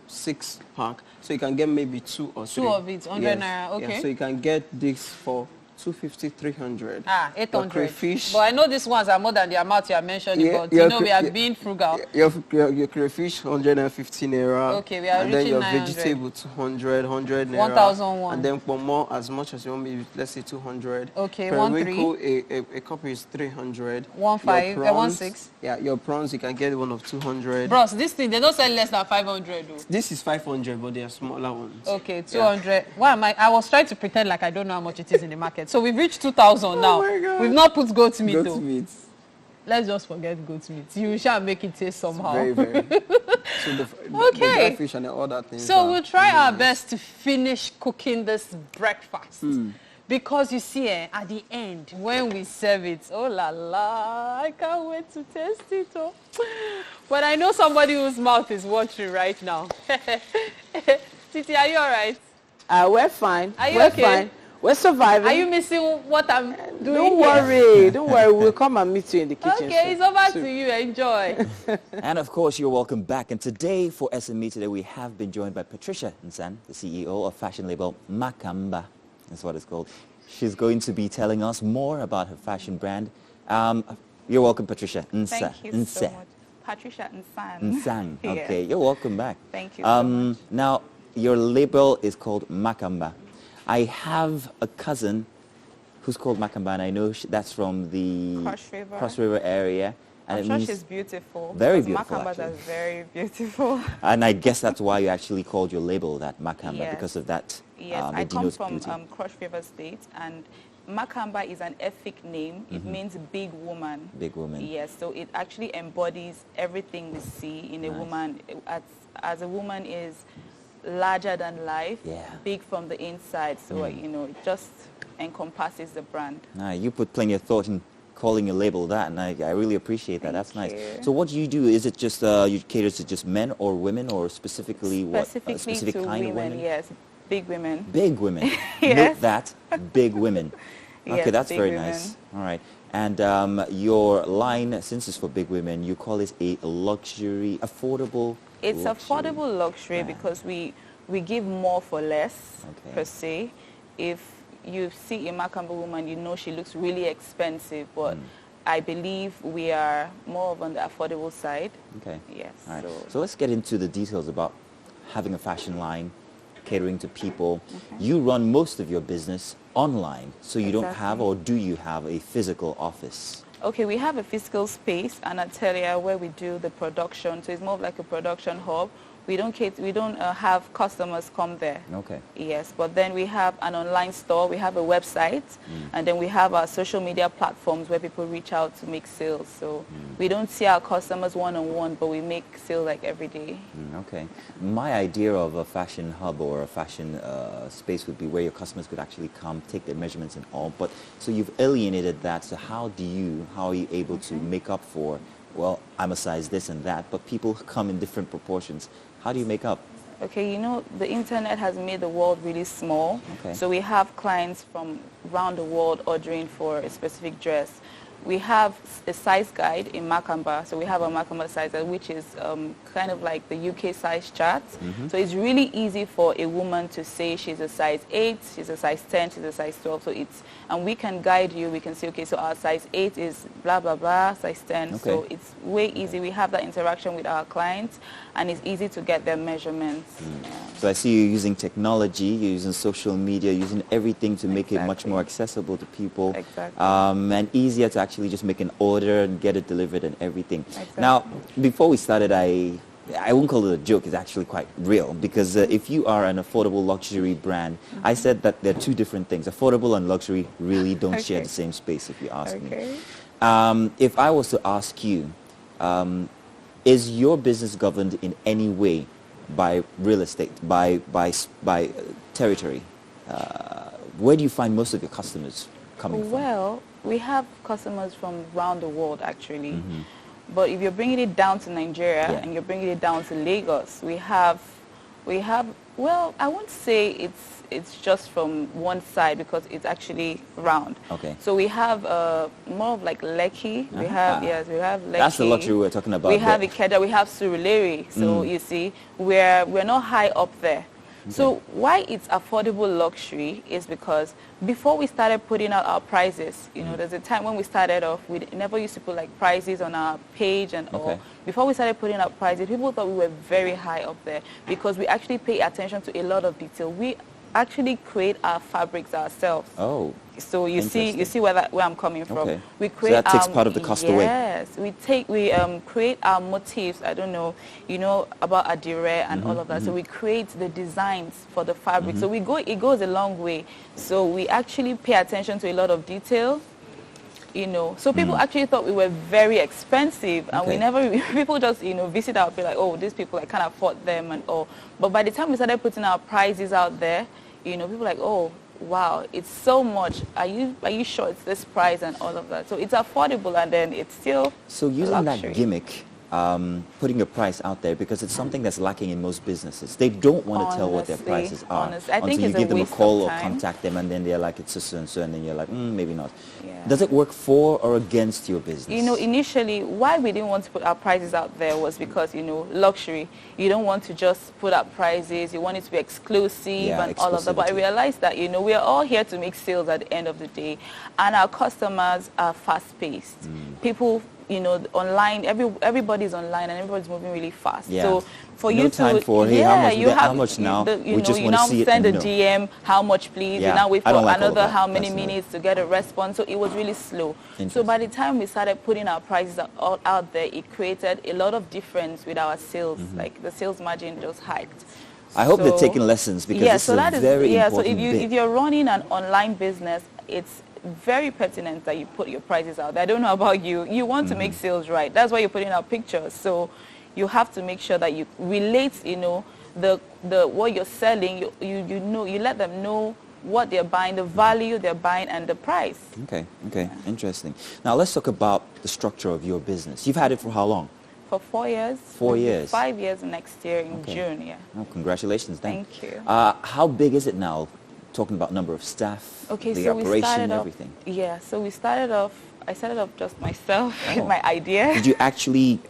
6 pack, so you can get maybe 2 or 3. Two of it, 100 naira, okay. Yeah, so you can get this for 250, 300. 800. Crayfish. But I know these ones are more than the amount you are mentioning, Yeah, but your you know we are cra- being frugal. Your crayfish 115 naira. Okay, we are and then reaching your 900. vegetable 200, 100 naira. 1,001. And then for more, as much as you want, maybe let's say 200. Okay, Periwinkle, a cup is 300. 1,500, Your prawns- 1,600. Yeah, your prawns you can get one of 200. Bros, this thing, they don't sell less than 500 though. This is 500, but they are smaller ones. Okay, 200. Why am I was trying to pretend like I don't know how much it is in the market. So we've reached 2,000 now. my God. We've not put goat meat Goat though. meat. Let's just forget goat meat. You shall make it taste somehow. Very, very. So the Okay. dry fish and the other things. So are we'll try our nice. best to finish cooking this breakfast. Because you see, at the end, when we serve it, oh la la, I can't wait to taste it. Oh. But I know somebody whose mouth is watering right now. Titi, are you all right? We're fine. Are you We're okay? fine. We're surviving. Are you missing what I'm doing? Don't worry. Don't worry. We'll come and meet you in the kitchen. Okay, it's over to you. Enjoy. And of course, you're welcome back. And today, for SME Today, we have been joined by Patricia Nsan, the CEO of fashion label Makamba. That's what it's called. She's going to be telling us more about her fashion brand. You're welcome, Patricia. Thank you so much. Patricia Nsan. Okay, you're welcome back. Thank you so much. Now, your label is called Makamba. I have a cousin who's called Makamba, and I know that's from the Cross River area. And I'm sure she's beautiful. Very beautiful, Makambas are very beautiful. And I guess that's why you actually called your label that Makamba, Yes. because of that. Yes, I come from Cross River State, and Makamba is an ethnic name. It means big woman. Big woman. Yes, so it actually embodies everything we see in a woman. As a woman is larger than life, big from the inside. So, you know, it just encompasses the brand. You put plenty of thought in calling your label that, and I really appreciate that. That's nice. you. So what do you do? Is it just, you cater to just men or women, or specifically what? A specific to kind women, of women? yes. Big women. Big women. Yes. Note that, big women. Okay, Yes, that's big very women. nice. All right. And your line, since it's for big women, you call it a luxury, affordable It's luxury affordable luxury brand. because we give more for less, Okay. per se. If you see a Makamba woman, you know she looks really expensive, but I believe we are more on the affordable side. Okay. Yes. All right. So let's get into the details about having a fashion line, catering to people. You run most of your business online, so you don't have, or do you have a physical office? Okay, we have a physical space, an atelier where we do the production. So it's more of like a production hub. We don't have customers come there. Okay. Yes, but then we have an online store, we have a website, and then we have our social media platforms where people reach out to make sales. So we don't see our customers one-on-one, but we make sales like every day. Okay. My idea of a fashion hub or a fashion space would be where your customers could actually come, take their measurements and all. But so you've alienated that. So how are you able to make up for, well, I'm a size this and that, but people come in different proportions. How do you make up? Okay, you know, the internet has made the world really small. Okay. So we have clients from around the world ordering for a specific dress. We have a size guide in Makamba. So we have a Makamba size guide, which is kind of like the UK size chart. So it's really easy for a woman to say she's a size 8, she's a size 10, she's a size 12. So and we can guide you. We can say, okay, so our size 8 is blah, blah, blah, size 10. Okay. So it's way easy. We have that interaction with our clients, and it's easy to get their measurements. So I see you using technology, you're using social media, using everything to make it much more accessible to people. Exactly. And easier to actually just make an order and get it delivered and everything. Exactly. Now, before we started, I won't call it a joke, it's actually quite real, because if you are an affordable luxury brand, I said that they're two different things. Affordable and luxury really don't share the same space, if you ask me. If I was to ask you, is your business governed in any way by real estate, by territory? Where do you find most of your customers coming from? Well, we have customers from around the world, actually. But if you're bringing it down to Nigeria and you're bringing it down to Lagos, we have, well, I won't say it's just from one side, because it's actually round. Okay. So we have more of like Lekki. We have Lekki. That's the luxury we're talking about. We have Ikeja, we have Surulere. So you see, we're not high up there. So why it's affordable luxury is because before we started putting out our prices, you know, there's a time when we started off, we never used to put like prices on our page and all. Before we started putting out prices, people thought we were very high up there, because we actually pay attention to a lot of detail. We actually create our fabrics ourselves. Oh. So you see where I'm coming from. Okay. We create so that takes part of the cost away. Yes, we create our motifs. I don't know, you know about adire and all of that. So we create the designs for the fabric. So it goes a long way. So we actually pay attention to a lot of detail. You know, so people actually thought we were very expensive, and we never. People just visit our, be like, oh, these people, I can't afford them and all. But by the time we started putting our prices out there, people like, oh, wow, it's so much. Are you sure it's this price and all of that? So it's affordable, and then it's still so using luxury. that gimmick putting your price out there, because it's something that's lacking in most businesses. They don't want to tell what their prices are I think until you it's give them a waste call of or time. contact them, and then they're like, it's so and so, and then you're like, maybe not. Yeah. Does it work for or against your business? You know, initially, why we didn't want to put our prices out there was because, you know, luxury. You don't want to just put up prices. You want it to be exclusive and all of that. But I realized that, you know, we are all here to make sales at the end of the day. And our customers are fast-paced. People, you know, online, everybody's online and everybody's moving really fast. Yeah. So for no you time to, for, hey, how much now? You we know, just you want to now see send it a DM, how much please? Yeah, You now wait for like another how many personally. minutes to get a response. So it was really slow. So by the time we started putting our prices out there, it created a lot of difference with our sales. Like the sales margin just hiked. I hope they're taking lessons, because this is a very important bit. So if you're running an online business, it's very pertinent that you put your prices out. I don't know about you. You want to make sales, right? That's why you're putting out pictures. So you have to make sure that you relate, you know, the what you're selling. You know, you let them know what they're buying, the value they're buying, and the price. Okay, interesting. Now let's talk about the structure of your business. You've had it for how long? For 4 years. 4 years. 5 years next year in June. Yeah. Oh, congratulations, then. Thank you. How big is it now? Talking about number of staff, Okay, the so operation, we started everything. So we started off. I started off just myself with my idea. Did you actually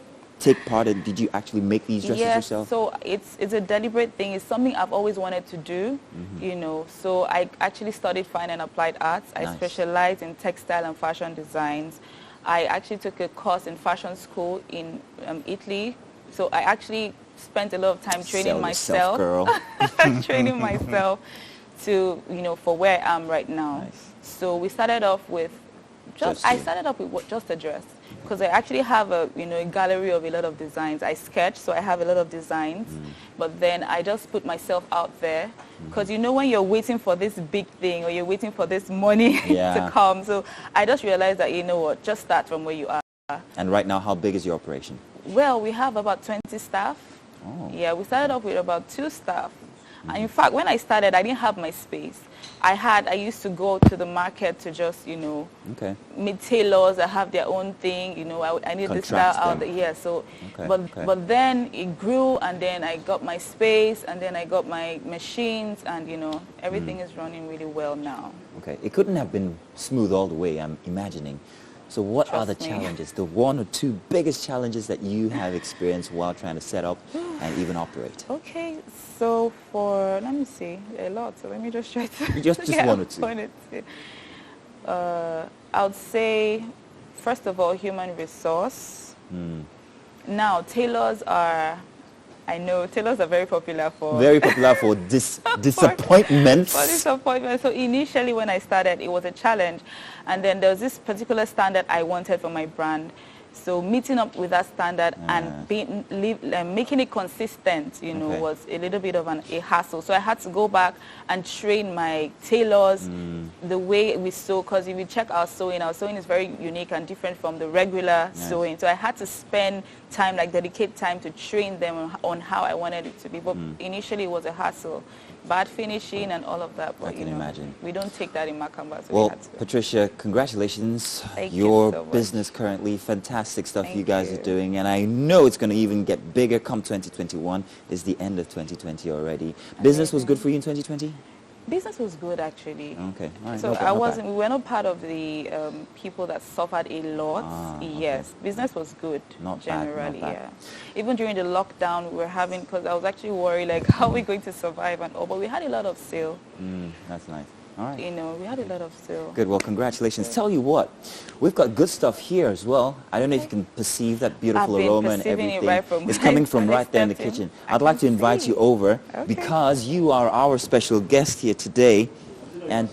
take part in? Did you actually make these dresses yourself? So it's a deliberate thing. It's something I've always wanted to do. You know, so I actually studied fine and applied arts. I specialize in textile and fashion designs. I actually took a course in fashion school in Italy. So I actually spent a lot of time training myself. Girl. Training myself to, you know, for where I am right now. So we started off with I started off with just a dress, because I actually have a gallery of a lot of designs. I sketch, so I have a lot of designs, but then I just put myself out there, because you know, when you're waiting for this big thing or you're waiting for this money to come, so I just realized that, you know what, just start from where you are. And right now, how big is your operation? Well, we have about 20 staff. Oh. Yeah, we started off with about 2 staff. And in fact, when I started, I didn't have my space. I used to go to the market to just, you know, meet tailors that have their own thing. You know, I need this style out there. Yeah, so, but then it grew, and then I got my space, and then I got my machines, and, you know, everything is running really well now. Okay, it couldn't have been smooth all the way, I'm imagining. So what are the challenges, the 1 or 2 biggest challenges that you have experienced while trying to set up and even operate? Okay, so let me see, a lot, so let me just try to... Just 1 or 2. 1 or 2. I would say, first of all, human resource. Now, tailors are... I know tailors are very popular for... Very popular for disappointments. For disappointment. So initially when I started, it was a challenge. And then there was this particular standard I wanted for my brand. So meeting up with that standard and making it consistent, you know, was a little bit of a hassle. So I had to go back and train my tailors the way we sew, because if you check our sewing is very unique and different from the regular sewing. So I had to spend time, like dedicate time to train them on how I wanted it to be. But initially it was a hassle. Bad finishing and all of that, but I can imagine. We don't take that in Makamba. So well, Patricia, congratulations. Thank Your you so much. Business currently, fantastic stuff Thank you guys you. are doing, and I know it's going to even get bigger come 2021. It's the end of 2020 already. Business was good for you in 2020? Business was good, actually. Okay, all right. So we were not part of the people that suffered a lot. Yes, business was good. Not generally, bad, not bad. Yeah. Even during the lockdown, we were having, because I was actually worried, like, how are we going to survive and all. But we had a lot of sale. That's nice. All right. You know, we had a lot of sale. Good. Well, congratulations. Tell you what, we've got good stuff here as well. I don't know if you can perceive that beautiful aroma and everything. It's coming from right there in the kitchen. I'd like to invite you over because you are our special guest here today. And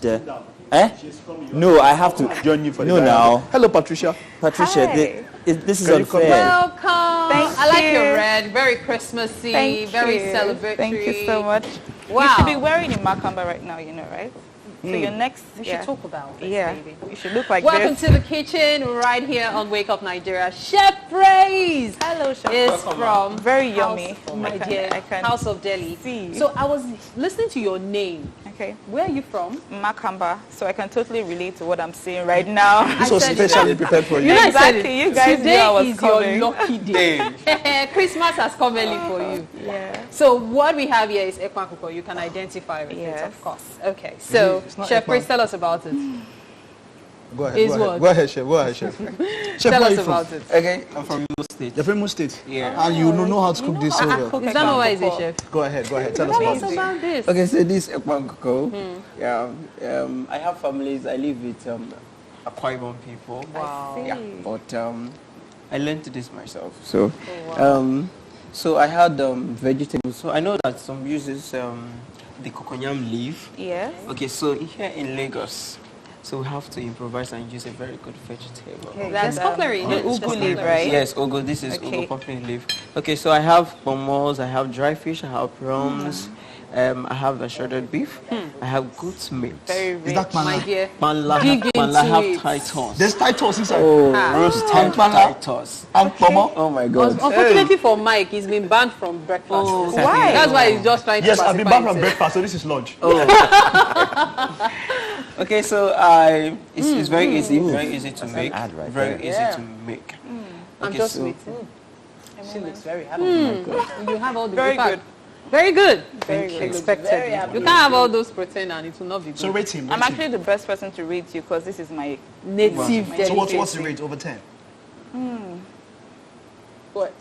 no, I have to join you for no now. Hello, Patricia. Patricia, Hi. this is unfair. Welcome. I like you. your red. Very Christmassy. Very celebratory. Thank you so much. Wow. You should be wearing in Makamba right now, you know, right? So your next... We should talk about this, baby. You should look like Welcome this. to the kitchen right here on Wake Up Nigeria. Chef Praise Hello, Chef. is from Very yummy. my dear, House of Delhi. see. So I was listening to your name Okay. Where are you from? Makamba. So I can totally relate to what I'm saying right now. This was specially prepared for you. You know, I said Exactly. it. You guys knew I was Today is coming. your lucky day. Christmas has come early for you. Yeah. So what we have here is ekwakuko. You can identify with Yes. it, of course. Okay. So not Chef, ekwan. please tell us about it. Go ahead. Is Go ahead. what? Go ahead, Chef. Go ahead, Chef. Chef, Tell where are us you from? about it. Okay, I'm from Imo State. You're from Imo State. Yeah. And you know how to cook this so well. Is that not why he's a chef? Go ahead. Go ahead. Tell us Tell about us it. about this. Okay, so this Ekwankoko. Yeah. I have families. I live with Akwa Ibom people. Wow. Yeah. But I learned this myself. So, so I had vegetables. So I know that some uses the cocoyam leaf. Yes. Okay, so here in Lagos, so we have to improvise and use a very good vegetable. That's cutlery. The ugu leaf, right? Yes, ugu. This is Okay. ugu pumpkin leaf. Okay, so I have pomos, I have dry fish, I have prawns, I have the shredded beef, I have goat's meat. Very Is rich. that My man? dear. Manla, Dig manla into have it. Titus. There's Titus inside. Roasted Ankpala? Titus. And Pomo? Oh my God. Unfortunately for Mike, he's been banned from breakfast. Why? That's why he's just trying to Yes, I've been pacify back from himself. breakfast, so this is lunch. Okay, so it's very easy, to make. ad right very there. easy to make. I'm Okay, just so- waiting. She looks very happy. You have all the Very in fact, good. Very good. Very good. Expected. Very happy. You can't have all those protein and it will not be good. So rate him. I'm rate him. actually the best person to rate you because this is my native So what's the delicacy. rate over 10? What?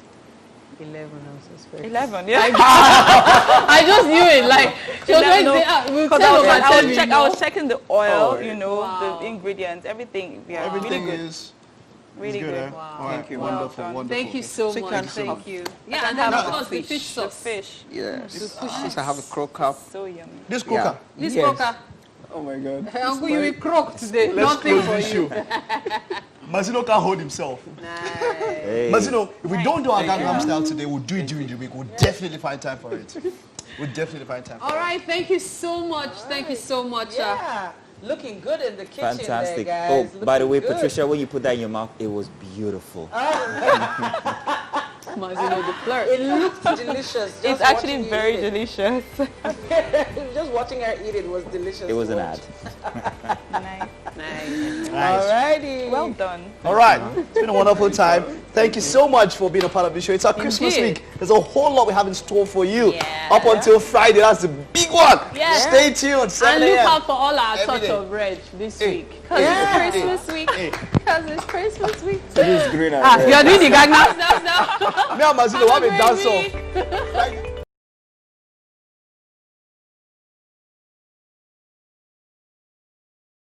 11 also spread. 11. Yeah. I just knew it. Like she was going to say, we'll Because tell over I 10 was, minutes. I was checking the oil, Oh, you know, Wow. the ingredients, everything. Yeah, Everything really good. is Really good, good. eh? All right, Thank you. wonderful, Well wonderful. Thank you so So you much. can Thank have- you. I Yeah, can and then have of the course the fish The sauce. fish. Yes. push So I have a crock up. So yummy. This cooker. This Yes. crocker. Oh my God. Uncle, you will croak today. Let's Nothing close for this you. show. Mazino can't hold himself. Nice. Hey. Mazino, if we don't do our Gangnam style today, we'll do it during the week. We'll definitely find time for it. We'll definitely find time for All right, thank you so much. Thank you so much. Yeah. Looking good in the kitchen Fantastic. there, Oh, guys. by the way, Looking good. Patricia, when you put that in your mouth, it was beautiful. Mazino the flirt. It looked delicious. It's just actually watching you very eat it. delicious. Just watching her eat it was delicious. It was to an watch. ad. Nice. Nice. Nice. Alrighty. Well done. All right, it's been a wonderful time. Thank you so much for being a part of the show. It's our Christmas Indeed. week. There's a whole lot we have in store for you. Yeah. Up until Friday, that's the big one. Yes. Stay tuned. 7 And look a.m. out for all our Every touch day. of red this week. Because Yeah. it's Christmas week. Because it's Christmas week. So this is green and Ah, red. you're doing the gag now. Me and Mazino, we have a Have a dance great off. week.